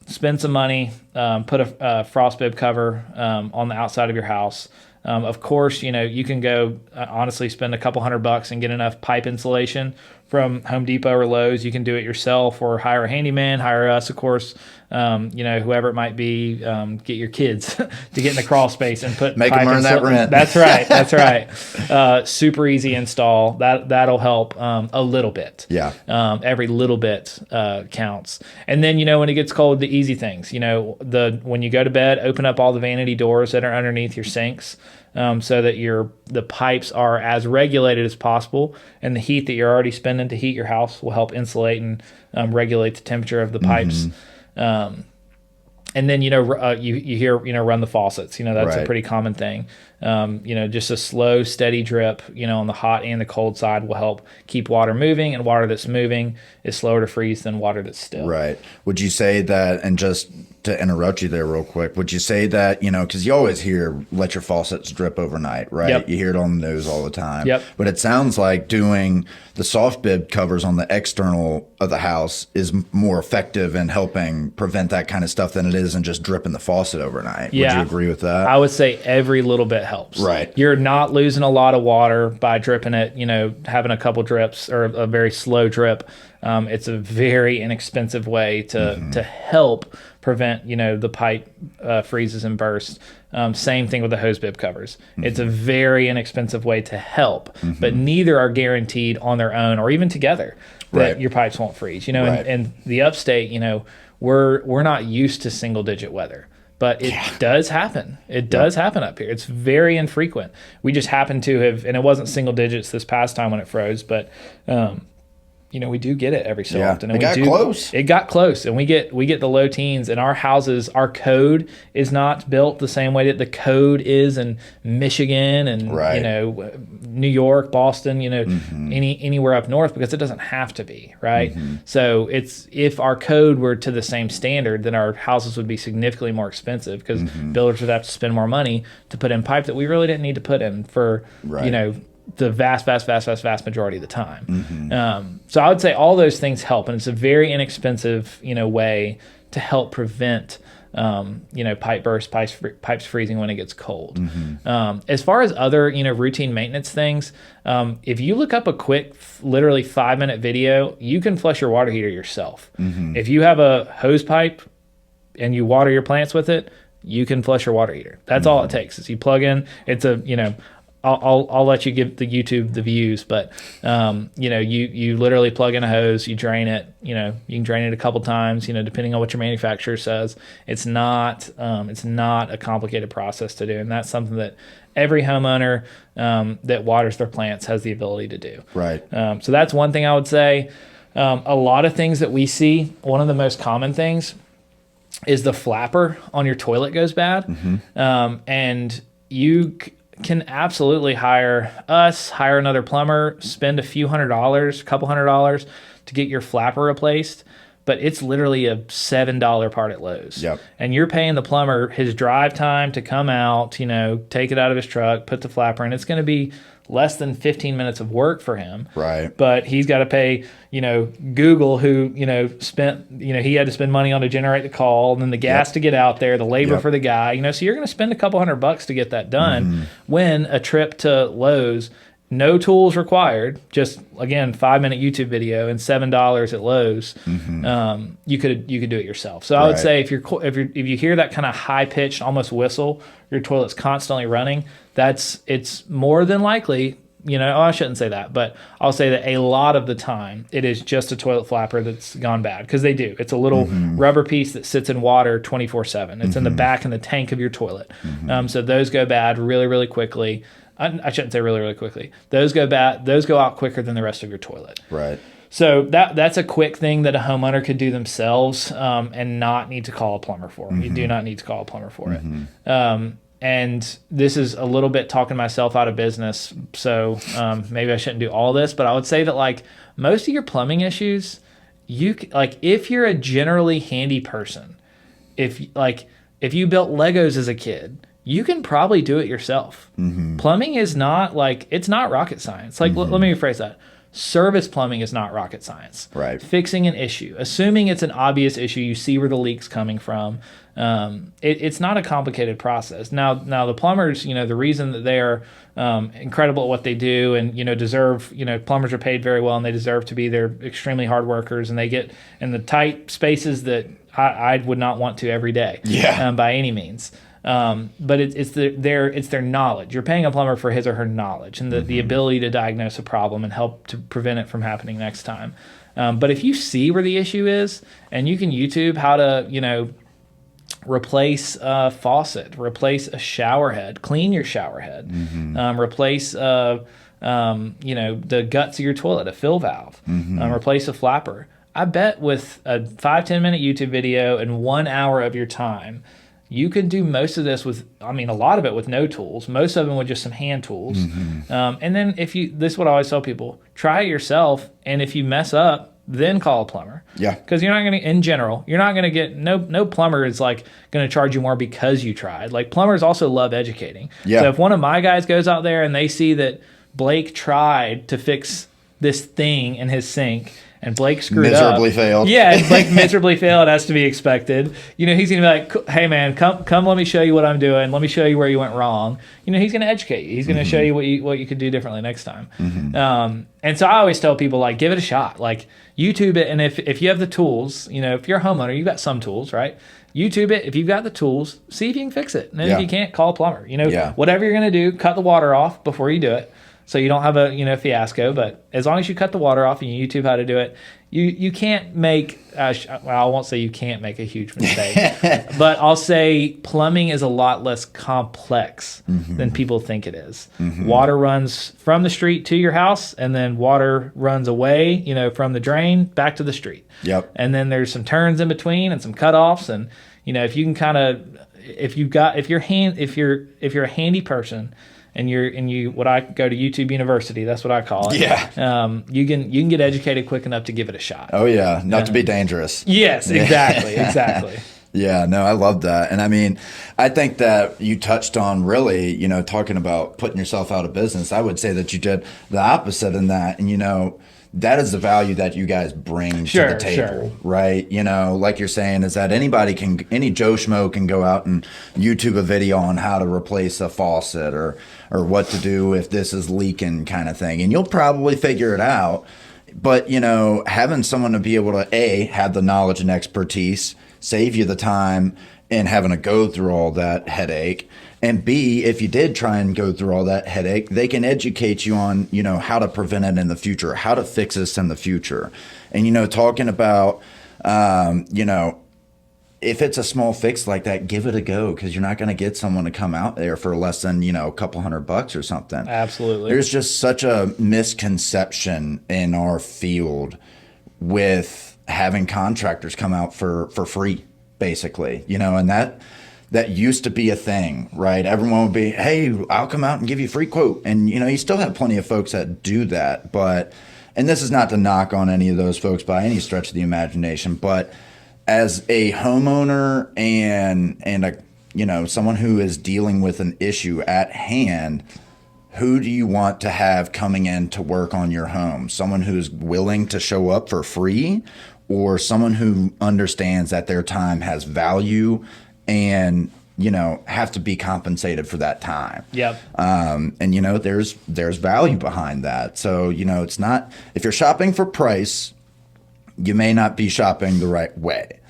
Spend some money, put a frost bib cover on the outside of your house. Of course, you can go honestly spend a couple $100 and get enough pipe insulation from Home Depot or Lowe's. You can do it yourself or hire a handyman, hire us, of course. Whoever it might be, get your kids to get in the crawl space and put make them earn that rent. That's right. That's right. Super easy install. That'll help a little bit. Yeah. Every little bit counts. And then when it gets cold, the easy things. When you go to bed, open up all the vanity doors that are underneath your sinks. So that the pipes are as regulated as possible, and the heat that you're already spending to heat your house will help insulate and regulate the temperature of the pipes. And then you hear run the faucets. That's a pretty common thing. Just a slow, steady drip. On the hot and the cold side will help keep water moving, and water that's moving is slower to freeze than water that's still. Right. Would you say that? And just to interrupt you there real quick, would you say that, because you always hear let your faucets drip overnight, right? Yep. You hear it on the news all the time. Yep. But it sounds like doing the soft bib covers on the external of the house is more effective in helping prevent that kind of stuff than it is in just dripping the faucet overnight. Yeah. Would you agree with that? I would say every little bit helps. Right. You're not losing a lot of water by dripping it, having a couple drips or a very slow drip. It's a very inexpensive way to help prevent, the pipe freezes and bursts. Same thing with the hose bib covers. It's a very inexpensive way to help, but neither are guaranteed on their own or even together that your pipes won't freeze. And the upstate, we're not used to single digit weather. But it does happen. It does happen up here. It's very infrequent. We just happen to have, and it wasn't single digits this past time when it froze, but we do get it every so often. And it got close. It got close, and we get the low teens. And our houses, our code is not built the same way that the code is in Michigan and New York, Boston, anywhere up north, because it doesn't have to be, right? So if our code were to the same standard, then our houses would be significantly more expensive because builders would have to spend more money to put in pipe that we really didn't need to put in for the vast majority of the time. So I would say all those things help, and it's a very inexpensive, way to help prevent, pipe bursts, pipes freezing when it gets cold. As far as other, routine maintenance things, if you look up a quick, literally 5-minute video, you can flush your water heater yourself. If you have a hose pipe and you water your plants with it, you can flush your water heater. That's all it takes. Is you plug in. It's a, I'll let you give the YouTube the views, but you literally plug in a hose, you drain it. You can drain it a couple times. Depending on what your manufacturer says. It's not a complicated process to do, and that's something that every homeowner that waters their plants has the ability to do. Right. So that's one thing I would say. A lot of things that we see. One of the most common things is the flapper on your toilet goes bad, and you can absolutely hire another plumber, spend a few couple $100 to get your flapper replaced, but it's literally a $7 part at Lowe's. Yep. And you're paying the plumber his drive time to come out, take it out of his truck, put the flapper in. It's going to be less than 15 minutes of work for him. Right. But he's got to pay, Google, who, spent, he had to spend money on to generate the call, and then the gas to get out there, the labor for the guy, so you're going to spend a couple $100 to get that done. When a trip to Lowe's, no tools required, just again 5-minute YouTube video and $7 at Lowe's. You could do it yourself. So I would say if you hear that kind of high pitched, almost whistle, your toilet's constantly running. It's more than likely. I shouldn't say that, but I'll say that a lot of the time it is just a toilet flapper that's gone bad, because they do. It's a little rubber piece that sits in water 24/7. It's in the back in the tank of your toilet. So those go bad really, really quickly. I shouldn't say really, really quickly. Those go bad. Those go out quicker than the rest of your toilet. Right. So that's a quick thing that a homeowner could do themselves and not need to call a plumber for. You do not need to call a plumber for it. And this is a little bit talking myself out of business, so maybe I shouldn't do all this, but I would say that most of your plumbing issues, if you're a generally handy person, if you built Legos as a kid, you can probably do it yourself. Plumbing is not it's not rocket science. Let me rephrase that. Service plumbing is not rocket science. Right. Fixing an issue, assuming it's an obvious issue, you see where the leak's coming from. It's not a complicated process. Now the plumbers, the reason that they are incredible at what they do and, deserve, plumbers are paid very well and they deserve to be, they're extremely hard workers and they get in the tight spaces that I would not want to every day by any means. But it's their knowledge. You're paying a plumber for his or her knowledge and the ability to diagnose a problem and help to prevent it from happening next time. But if you see where the issue is and you can YouTube how to, replace a faucet, replace a shower head, clean your shower head, replace, the guts of your toilet, a fill valve, replace a flapper. I bet with a 5-10 minute YouTube video and 1 hour of your time, you can do most of this with, a lot of it with no tools, most of them with just some hand tools. And then this is what I always tell people, try it yourself. And if you mess up, then call a plumber. Yeah. Because you're not going to, in general, you're not going to get, no plumber is like going to charge you more because you tried. Like plumbers also love educating. Yeah. So if one of my guys goes out there and they see that Blake tried to fix this thing in his sink and Blake screwed miserably up. failed. Yeah, and Blake miserably failed. As to be expected. He's going to be like, hey, man, come let me show you what I'm doing. Let me show you where you went wrong. He's going to educate you. He's going to show you what you could do differently next time. And so I always tell people, like, give it a shot. Like, YouTube it, and if you have the tools, if you're a homeowner, you've got some tools, right? YouTube it. If you've got the tools, see if you can fix it. And then if you can't, call a plumber. Whatever you're going to do, cut the water off before you do it. So you don't have a fiasco, but as long as you cut the water off and you YouTube how to do it, you can't make, I won't say you can't make a huge mistake, but I'll say plumbing is a lot less complex than people think it is. Water runs from the street to your house, and then water runs away, from the drain back to the street. Yep. And then there's some turns in between and some cutoffs, and if you can kind of, if you're a handy person, and you what I go to YouTube University, that's what I call it. Yeah. You can get educated quick enough to give it a shot. Oh yeah, not to be dangerous. Yes, exactly. Yeah, no, I love that. And I think that you touched on really, talking about putting yourself out of business. I would say that you did the opposite in that, and that is the value that you guys bring to the table, right? Like you're saying, is that any Joe Schmo can go out and YouTube a video on how to replace a faucet or what to do if this is leaking kind of thing. And you'll probably figure it out. But, having someone to be able to, A, have the knowledge and expertise, save you the time and having to go through all that headache. And B, if you did try and go through all that headache, they can educate you on, how to prevent it in the future, how to fix this in the future. And, talking about, if it's a small fix like that, give it a go, because you're not going to get someone to come out there for less than, a couple $100 or something. Absolutely. There's just such a misconception in our field with having contractors come out for free, basically, and that used to be a thing, right? Everyone would be, hey, I'll come out and give you a free quote. And, you still have plenty of folks that do that. And this is not to knock on any of those folks by any stretch of the imagination, but as a homeowner and a, someone who is dealing with an issue at hand, who do you want to have coming in to work on your home? Someone who's willing to show up for free, or someone who understands that their time has value and have to be compensated for that time. Yep. And there's value behind that. So it's not, if you're shopping for price, you may not be shopping the right way.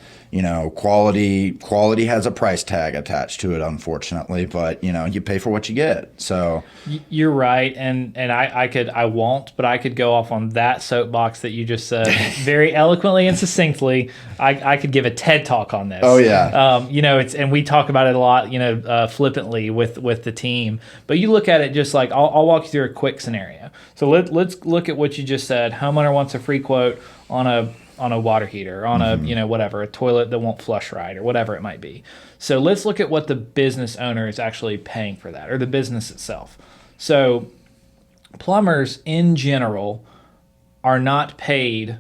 Quality has a price tag attached to it, unfortunately, but you pay for what you get. So you're right, and I won't, but I could go off on that soapbox that you just said very eloquently and succinctly. I could give a TED talk on this. Oh yeah. And we talk about it a lot, flippantly with the team. But you look at it just like I'll walk you through a quick scenario. So let's look at what you just said. Homeowner wants a free quote on a water heater, on a whatever, a toilet that won't flush right, or whatever it might be. So let's look at what the business owner is actually paying for that, or the business itself. So plumbers in general are not paid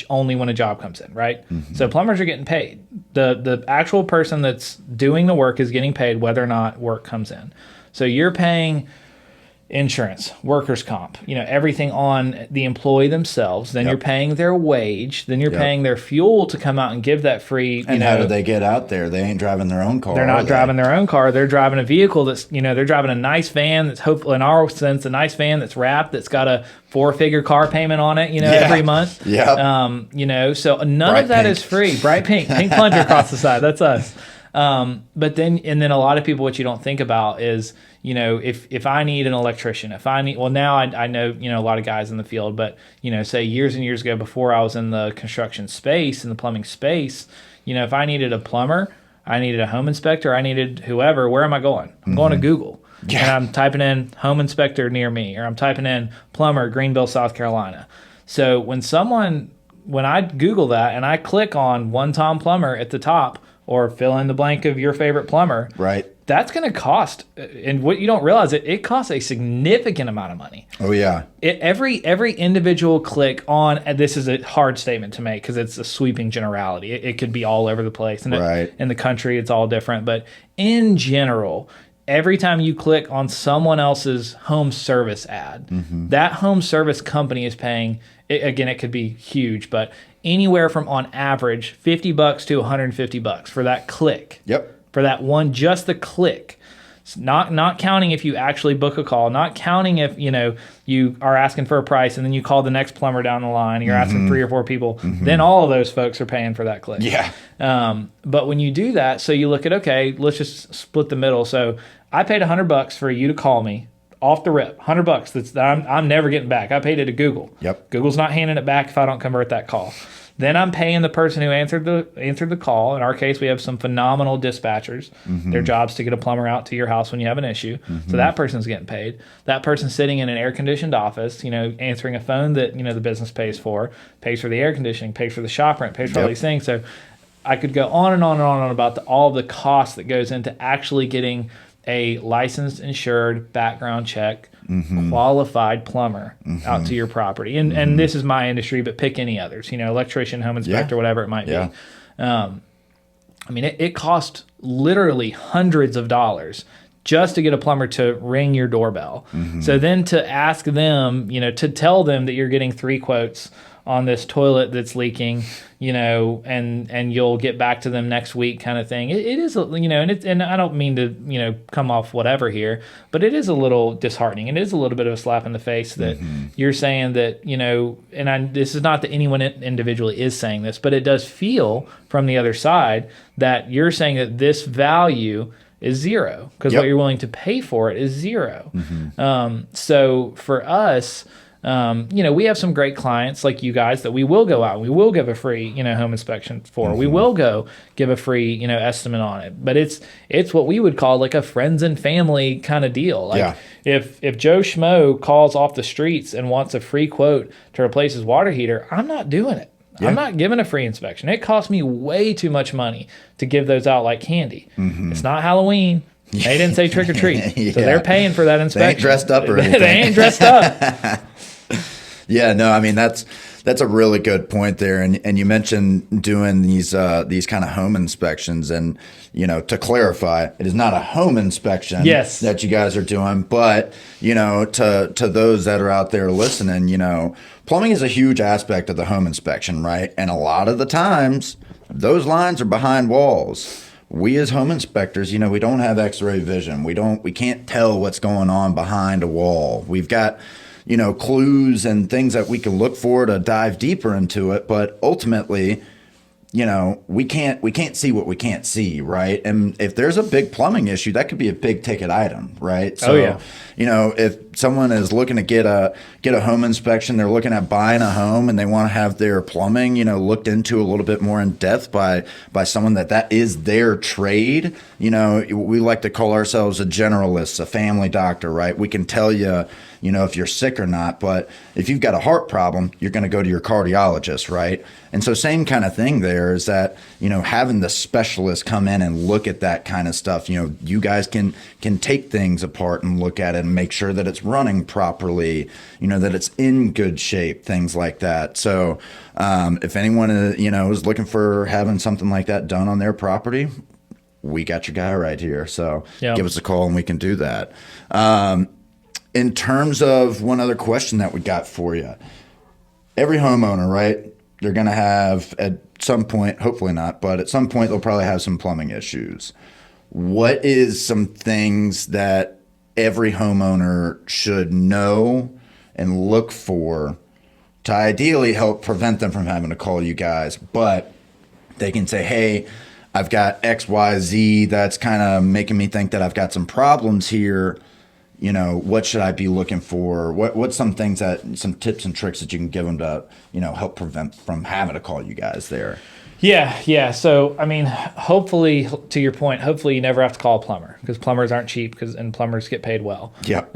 only when a job comes in, right? So plumbers are getting paid. The actual person that's doing the work is getting paid whether or not work comes in. So you're paying insurance, workers' comp, everything on the employee themselves. Then you're paying their wage. Then you're paying their fuel to come out and give that free. And how do they get out there? They ain't driving their own car. They're not driving their own car. They're driving a vehicle that's, they're driving a nice van that's, hopefully in our sense, a nice van that's wrapped, that's got a 4-figure car payment on it, every month. Yeah. So none Bright of that pink. is free. Bright pink plunger across the side. That's us. But then a lot of people, what you don't think about is, if I need an electrician, now I know, a lot of guys in the field, but, say years and years ago before I was in the construction space, in the plumbing space, if I needed a plumber, I needed a home inspector, I needed whoever, where am I going? I'm going to Google. Yeah. And I'm typing in home inspector near me, or I'm typing in plumber, Greenville, South Carolina. So when I Google that and I click on One Tom Plumber at the top, or fill in the blank of your favorite plumber, right? That's going to cost, and what you don't realize, it costs a significant amount of money. Oh yeah. Every individual click on, and this is a hard statement to make because it's a sweeping generality. It could be all over the place, and in the country it's all different. But in general, every time you click on someone else's home service ad, that home service company is paying. Again, it could be huge, but anywhere from on average $50 to $150 for that click. Yep. For that one, just the click. It's not counting if you actually book a call, not counting if you are asking for a price and then you call the next plumber down the line and you're asking 3 or 4 people. Then all of those folks are paying for that click. Yeah. But when you do that, so you look at, okay, let's just split the middle. So I paid $100 for you to call me. Off the rip, $100 I'm never getting back. I paid it to Google. Yep. Google's not handing it back if I don't convert that call. Then I'm paying the person who answered the call. In our case, we have some phenomenal dispatchers. Their job's to get a plumber out to your house when you have an issue. So that person's getting paid. That person's sitting in an air-conditioned office, answering a phone that, the business pays for the air conditioning, pays for the shop rent, pays for all these things. So I could go on and on and on about all of the cost that goes into actually getting a licensed, insured, background check, qualified plumber out to your property. And this is my industry, but pick any others, electrician, home inspector, whatever it might be. It costs literally hundreds of dollars just to get a plumber to ring your doorbell. So then to ask them, to tell them that you're getting 3 quotes on this toilet that's leaking, and you'll get back to them next week kind of thing. It is, and I don't mean to, come off whatever here, but it is a little disheartening. It is a little bit of a slap in the face that you're saying that, this is not that anyone individually is saying this, but it does feel from the other side that you're saying that this value is zero because what you're willing to pay for it is zero. So for us, we have some great clients like you guys that we will go out and we will give a free, home inspection for. We will go give a free, estimate on it. But it's what we would call like a friends and family kind of deal. Like if Joe Schmo calls off the streets and wants a free quote to replace his water heater, I'm not doing it. I'm not giving a free inspection. It costs me way too much money to give those out like candy. It's not Halloween. They didn't say trick or treat. So they're paying for that inspection. They ain't dressed up or anything. They ain't dressed up. Yeah, no, that's a really good point there. And you mentioned doing these kind of home inspections, and to clarify, it is not a home inspection that you guys are doing, but to those that are out there listening, plumbing is a huge aspect of the home inspection, right? And a lot of the times those lines are behind walls. We as home inspectors, we don't have x-ray vision. We can't tell what's going on behind a wall. We've got clues and things that we can look for to dive deeper into it. But ultimately, we can't see what we can't see, right? And if there's a big plumbing issue, that could be a big ticket item, right? So, if someone is looking to get a home inspection, they're looking at buying a home and they want to have their plumbing, looked into a little bit more in depth by someone that is their trade. We like to call ourselves a generalist, a family doctor, right? We can tell you, if you're sick or not, but if you've got a heart problem, you're going to go to your cardiologist, right? And so same kind of thing there is that, having the specialist come in and look at that kind of stuff, you guys can take things apart and look at it and make sure that it's running properly, that it's in good shape, things like that. So if anyone, is looking for having something like that done on their property, we got your guy right here. So give us a call and we can do that. in terms of one other question that we got for you, every homeowner, right? They're going to have at some point, hopefully not, but at some point they'll probably have some plumbing issues. What is some things that every homeowner should know and look for to ideally help prevent them from having to call you guys? But they can say, hey, I've got X, Y, Z that's kind of making me think that I've got some problems here. You know, what should I be looking for? What's some things some tips and tricks that you can give them to, help prevent from having to call you guys there? Yeah. So, I mean, hopefully, to your point, hopefully you never have to call a plumber, because plumbers aren't cheap, and plumbers get paid well. Yep.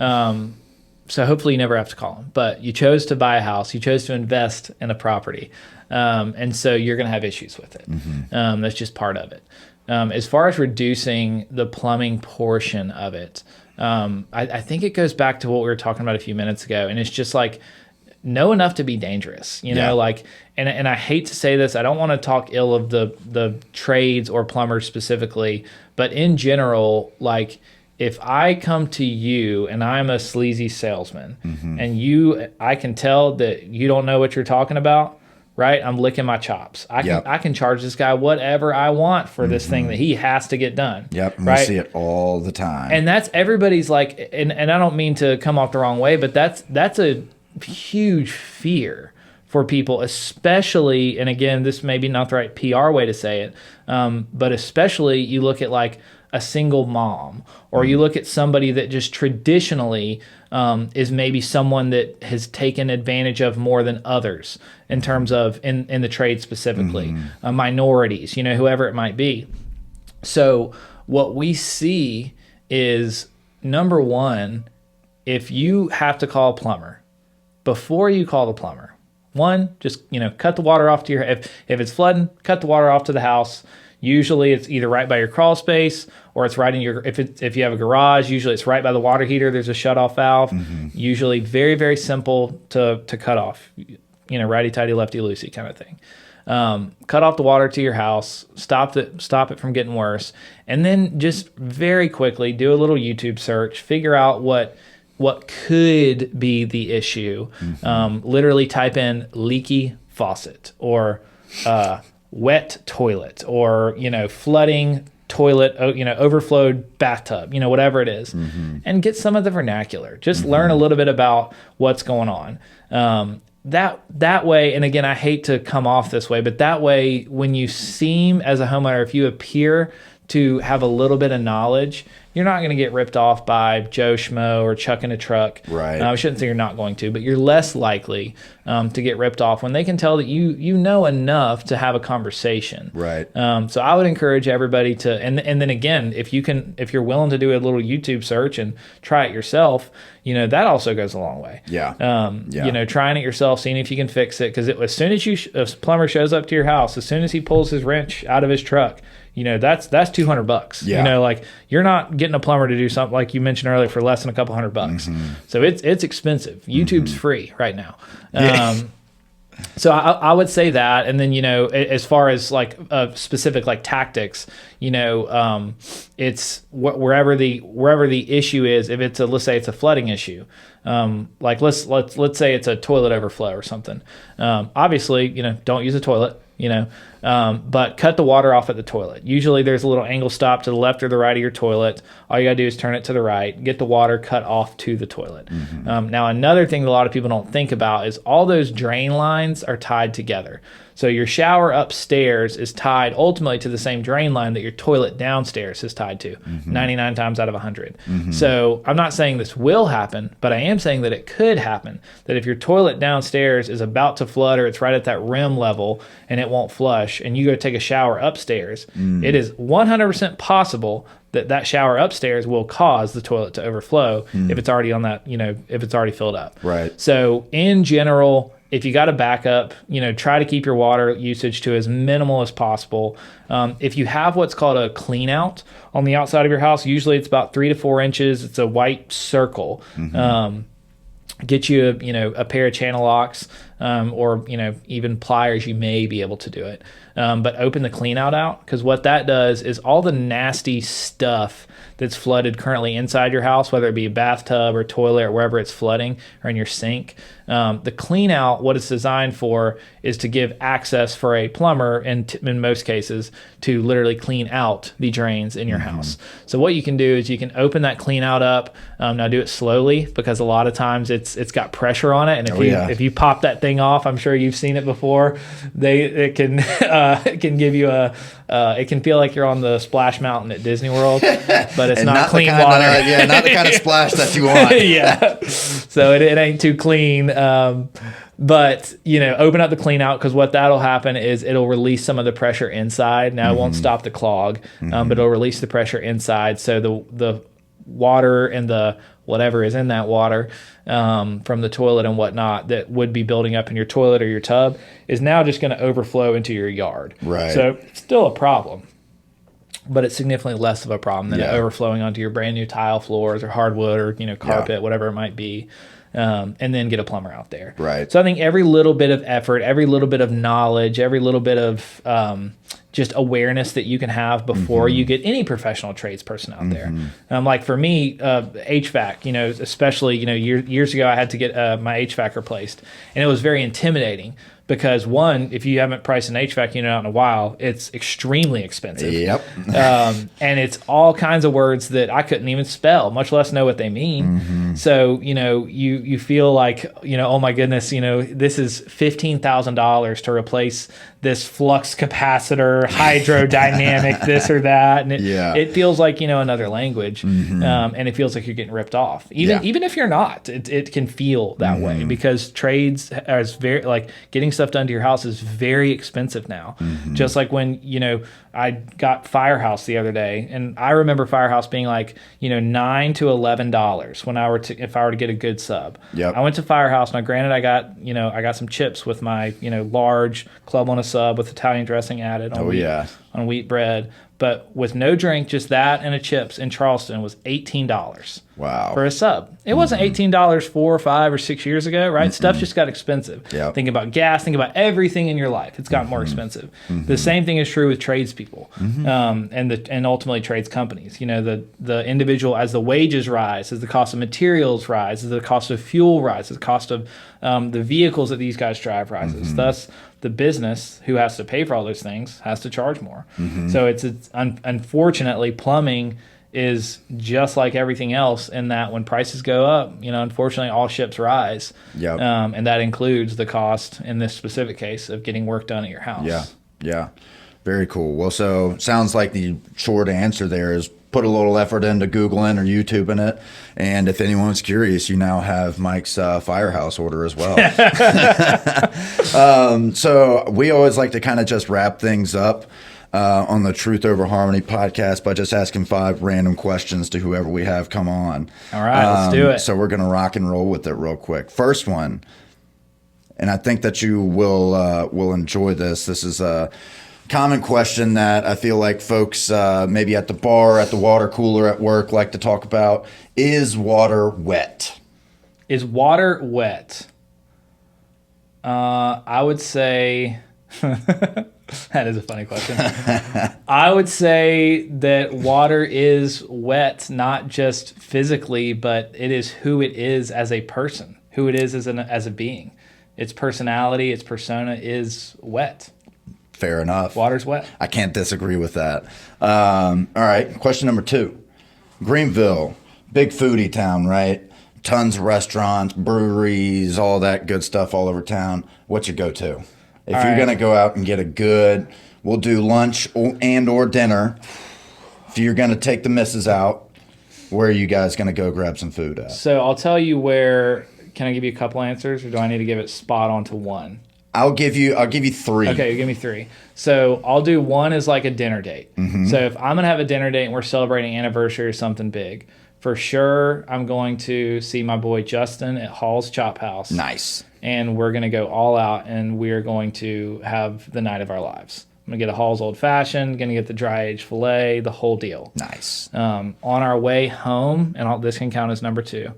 So hopefully you never have to call them. But you chose to buy a house. You chose to invest in a property. And so you're going to have issues with it. That's just part of it. As far as reducing the plumbing portion of it, I think it goes back to what we were talking about a few minutes ago. And it's just like, know enough to be dangerous, and I hate to say this, I don't want to talk ill of the trades or plumbers specifically, but in general, like, if I come to you and I'm a sleazy salesman, and I can tell that you don't know what you're talking about, right? I'm licking my chops. I can charge this guy whatever I want for this thing that he has to get done. Yep, and right? we see it all the time. And that's everybody's like, and I don't mean to come off the wrong way, but that's a huge fear for people, especially, and again, this may be not the right PR way to say it, but especially you look at like a single mom, or you look at somebody that just traditionally is maybe someone that has taken advantage of more than others in terms of in the trade specifically, minorities, whoever it might be. So what we see is, number one, if you have to call a plumber, before you call the plumber, one, just cut the water off to your, if it's flooding, cut the water off to the house. Usually it's either right by your crawl space, or it's right in your, if you have a garage, usually it's right by the water heater. There's a shutoff valve. Usually very, very simple to cut off, righty-tighty, lefty-loosey kind of thing. Cut off the water to your house, stop it from getting worse, and then just very quickly do a little YouTube search, figure out what could be the issue. Literally type in leaky faucet, or wet toilet, or flooding toilet, overflowed bathtub, whatever it is, and get some of the vernacular. Just learn a little bit about what's going on. That way, and again, I hate to come off this way, but that way, when you seem as a homeowner, if you appear to have a little bit of knowledge, you're not going to get ripped off by Joe Schmo or Chuck in a truck. Right. I shouldn't say you're not going to, but you're less likely to get ripped off when they can tell that you know enough to have a conversation. Right. So I would encourage everybody to, and then again, if you're willing to do a little YouTube search and try it yourself, that also goes a long way. Yeah. Trying it yourself, seeing if you can fix it, because as soon as a plumber shows up to your house, as soon as he pulls his wrench out of his truck, that's $200. Yeah. Like, you're not getting a plumber to do something like you mentioned earlier for less than a couple $100. So it's expensive. YouTube's free right now. So I would say that, and then as far as like specific like tactics, it's wherever the issue is. If it's let's say it's a flooding issue, like let's say it's a toilet overflow or something. Obviously, don't use a toilet. But cut the water off at the toilet. Usually there's a little angle stop to the left or the right of your toilet. All you gotta do is turn it to the right, get the water cut off to the toilet. Now, another thing that a lot of people don't think about is all those drain lines are tied together. So your shower upstairs is tied ultimately to the same drain line that your toilet downstairs is tied to, 99 times out of 100. So I'm not saying this will happen, but I am saying that it could happen, that if your toilet downstairs is about to flood, or it's right at that rim level and it won't flush, and you go take a shower upstairs, it is 100% possible that shower upstairs will cause the toilet to overflow if it's already on that, if it's already filled up. Right. So in general, if you got a backup, try to keep your water usage to as minimal as possible. If you have what's called a clean out on the outside of your house, usually it's about 3 to 4 inches. It's a white circle. Get you a pair of channel locks, or even pliers, you may be able to do it. But open the clean out, because what that does is all the nasty stuff that's flooded currently inside your house, whether it be a bathtub or toilet or wherever it's flooding or in your sink. The clean out, what it's designed for is to give access for a plumber, and in most cases, to literally clean out the drains in your house. So what you can do is you can open that clean out up. Now do it slowly, because a lot of times it's got pressure on it, and if you pop that thing off, I'm sure you've seen it before. It can give you it can feel like you're on the Splash Mountain at Disney World, but it's not clean water. Not the kind of splash that you want. Yeah, so it ain't too clean. But open up the clean out, because what that'll happen is it'll release some of the pressure inside. Now it won't stop the clog, but it'll release the pressure inside. So the water and the whatever is in that water from the toilet and whatnot that would be building up in your toilet or your tub is now just going to overflow into your yard. Right. So it's still a problem, but it's significantly less of a problem than it overflowing onto your brand new tile floors or hardwood or carpet, whatever it might be. And then get a plumber out there. Right. So I think every little bit of effort, every little bit of knowledge, every little bit of just awareness that you can have before you get any professional tradesperson out there. Like for me, HVAC, especially, years ago I had to get my HVAC replaced, and it was very intimidating. Because one, if you haven't priced an HVAC unit out in a while, it's extremely expensive. Yep. And it's all kinds of words that I couldn't even spell, much less know what they mean. So, you feel like, oh my goodness, this is $15,000 to replace this flux capacitor, hydrodynamic, this or that. And it feels like, another language. And it feels like you're getting ripped off. Even if you're not, it can feel that way, because trades is very, like, getting stuff done to your house is very expensive now. Just like when, I got Firehouse the other day, and I remember Firehouse being like, $9 to $11 when if I were to get a good sub. I went to Firehouse. Now, granted, I got some chips with my, large club on a sub with Italian dressing added on wheat bread. But with no drink, just that and a chips in Charleston was $18. Wow. For a sub. It wasn't $18 4 or 5 or 6 years ago, right? Stuff just got expensive. Think about gas, think about everything in your life. It's gotten more expensive. The same thing is true with tradespeople and ultimately trades companies. The individual, as the wages rise, as the cost of materials rise, as the cost of fuel rises, the cost of the vehicles that these guys drive rises. Thus, the business who has to pay for all those things has to charge more. So it's unfortunately, plumbing is just like everything else in that when prices go up, unfortunately all ships rise. And that includes the cost in this specific case of getting work done at your house. Yeah. Very cool. Well, so sounds like the short answer there is put a little effort into Googling or YouTubing it. And if anyone's curious, you now have Mike's Firehouse order as well. So we always like to kind of just wrap things up on the Truth Over Harmony podcast by just asking 5 random questions to whoever we have come on. All right, let's do it. So we're going to rock and roll with it real quick. First one, and I think that you will enjoy this. This is a common question that I feel like folks maybe at the bar, at the water cooler, at work like to talk about. Is water wet? Is water wet? I would say... That is a funny question. I would say that water is wet, not just physically, but it is who it is as a person, who it is as a being. Its personality, its persona is wet. Fair enough. Water's wet. I can't disagree with that. All right, question number 2. Greenville, big foodie town, right? Tons of restaurants, breweries, all that good stuff all over town. What's your go-to? If you're going to go out and get a good, we'll do lunch or dinner. If you're going to take the missus out, where are you guys going to go grab some food at? So I'll tell you where. Can I give you a couple answers, or do I need to give it spot on to one? I'll give you 3. Okay, you give me 3. So I'll do one as like a dinner date. So if I'm going to have a dinner date and we're celebrating anniversary or something big, for sure I'm going to see my boy Justin at Hall's Chop House. Nice. And we're going to go all out, and we are going to have the night of our lives. I'm going to get a Hall's Old Fashioned, going to get the dry aged filet, the whole deal. Nice. On our way home, and this can count as number 2,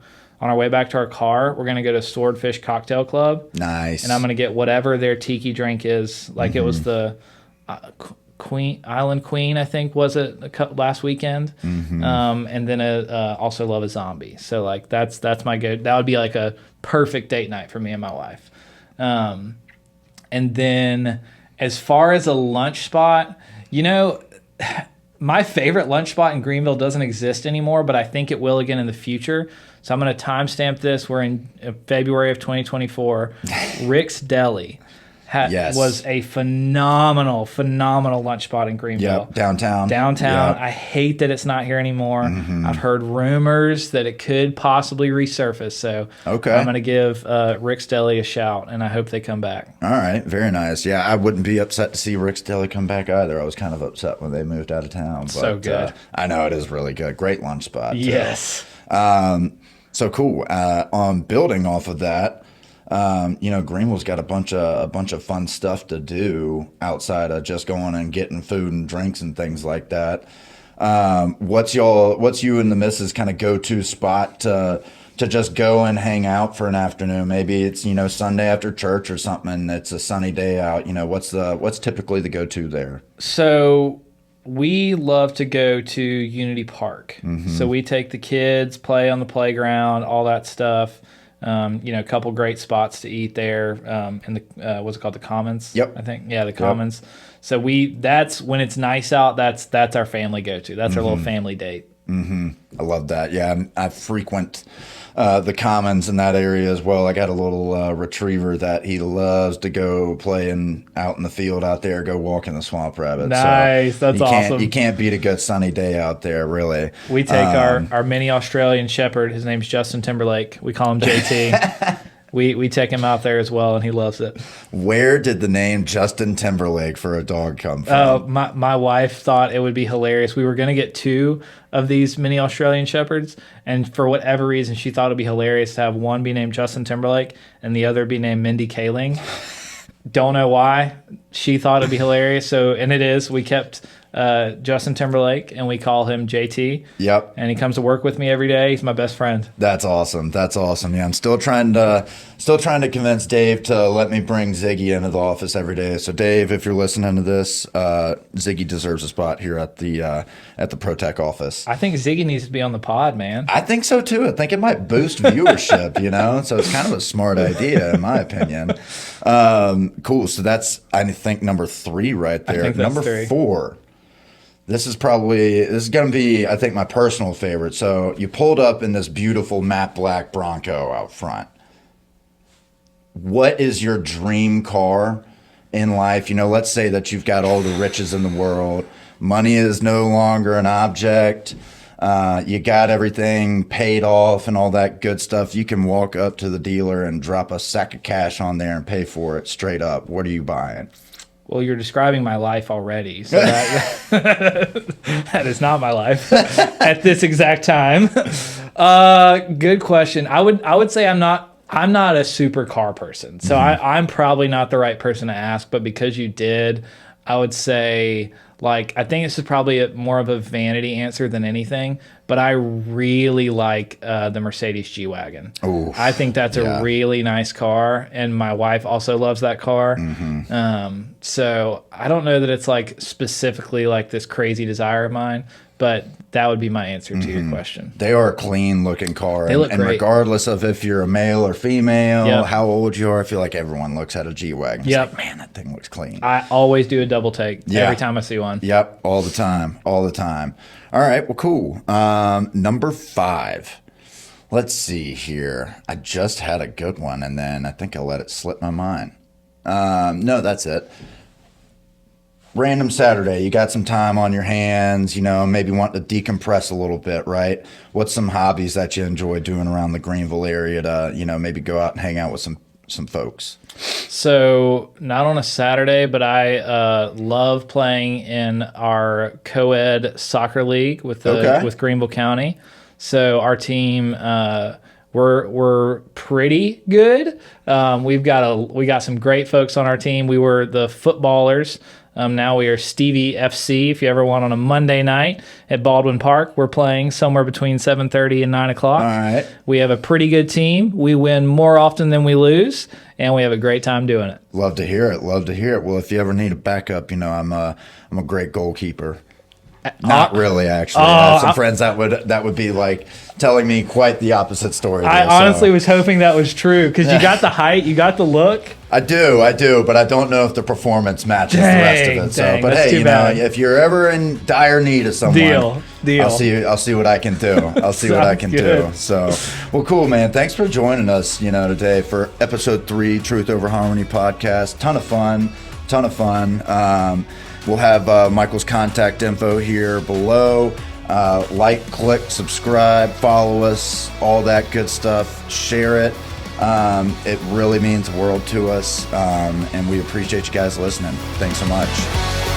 on our way back to our car, we're going to go to Swordfish Cocktail Club. Nice. And I'm going to get whatever their tiki drink is. Like it was the Island Queen, I think, was it last weekend. And then also Love a Zombie. So like that's my go. That would be like a perfect date night for me and my wife. And then as far as a lunch spot, my favorite lunch spot in Greenville doesn't exist anymore, but I think it will again in the future. So I'm going to timestamp this. We're in February of 2024. Rick's Deli was a phenomenal lunch spot in Greenville. Yep, downtown. Yep. I hate that it's not here anymore. I've heard rumors that it could possibly resurface. So I'm going to give Rick's Deli a shout, and I hope they come back. All right, very nice. Yeah, I wouldn't be upset to see Rick's Deli come back either. I was kind of upset when they moved out of town. But, so good. I know, it is really good. Great lunch spot. Yes. So cool. On building off of that, Greenville's got a bunch of fun stuff to do outside of just going and getting food and drinks and things like that. What's you and the missus kind of go-to spot to just go and hang out for an afternoon? Maybe it's, Sunday after church or something, and it's a sunny day out. What's typically the go-to there? So we love to go to Unity Park. So we take the kids, play on the playground, all that stuff. A couple great spots to eat there. In the what's it called, the Commons? Yep. I think. Yeah, the Commons. Yep. So that's when it's nice out. That's our family go-to. That's our little family date. I love that. Yeah, I frequent the Commons in that area as well. I got a little retriever that he loves to go playing out in the field out there, go walk in the swamp rabbit. Nice, so that's awesome. You can't beat a good sunny day out there, really. We take our mini Australian Shepherd. His name's Justin Timberlake. We call him JT. We take him out there as well, and he loves it. Where did the name Justin Timberlake for a dog come from? My wife thought it would be hilarious. We were going to get 2 of these mini Australian Shepherds, and for whatever reason, she thought it would be hilarious to have one be named Justin Timberlake and the other be named Mindy Kaling. Don't know why. She thought it would be hilarious, and it is. We kept Justin Timberlake, and we call him JT. Yep. And he comes to work with me every day. He's my best friend. That's awesome. Yeah, I'm still trying to convince Dave to let me bring Ziggy into the office every day. So Dave, if you're listening to this, Ziggy deserves a spot here at the ProTech office. I think Ziggy needs to be on the pod, man. I think so too. I think it might boost viewership, So it's kind of a smart idea in my opinion. Cool. So that's, I think, number 3 right there. I think that's number 3. 4. This is going to be, I think, my personal favorite. So you pulled up in this beautiful matte black Bronco out front. What is your dream car in life? Let's say that you've got all the riches in the world. Money is no longer an object. You got everything paid off and all that good stuff. You can walk up to the dealer and drop a sack of cash on there and pay for it straight up. What are you buying? Well, you're describing my life already, so that is not my life at this exact time. Good question. I would say I'm not a super car person, so I'm probably not the right person to ask. But because you did, I would say, I think this is probably more of a vanity answer than anything, but I really like the Mercedes G-Wagon. Ooh, I think that's a really nice car, and my wife also loves that car. So I don't know that it's specifically this crazy desire of mine, but that would be my answer to your question. They are a clean looking car. They look great. Regardless of if you're a male or female, how old you are, I feel like everyone looks at a G-Wagon. It's like, man, that thing looks clean. I always do a double take every time I see one. Yep, all the time. All right, well, cool. Number 5. Let's see here. I just had a good one, and then I think I let it slip my mind. No, that's it. Random Saturday, you got some time on your hands, maybe want to decompress a little bit, right? What's some hobbies that you enjoy doing around the Greenville area to, maybe go out and hang out with some folks? So not on a Saturday, but I love playing in our co-ed soccer league with Greenville County. So our team, we're pretty good. We got some great folks on our team. We were the footballers Now we are Stevie FC. If you ever want on a Monday night at Baldwin Park, we're playing somewhere between 7:30 and 9 o'clock. All right. We have a pretty good team. We win more often than we lose, and we have a great time doing it. Love to hear it. Love to hear it. Well, if you ever need a backup, I'm a great goalkeeper. Not really, actually. I have some friends that would be like telling me quite the opposite story. I honestly was hoping that was true because you got the height, you got the look. I do, but I don't know if the performance matches the rest of it. Dang, but that's hey, too bad. if you're ever in dire need of someone, Deal. I'll see what I can do. I'll see what I can do. So, well, cool, man. Thanks for joining us, today for episode 3, Truth Over Harmony podcast. Ton of fun. We'll have Michael's contact info here below. Like, click, subscribe, follow us, all that good stuff. Share it. It really means the world to us, and we appreciate you guys listening. Thanks so much.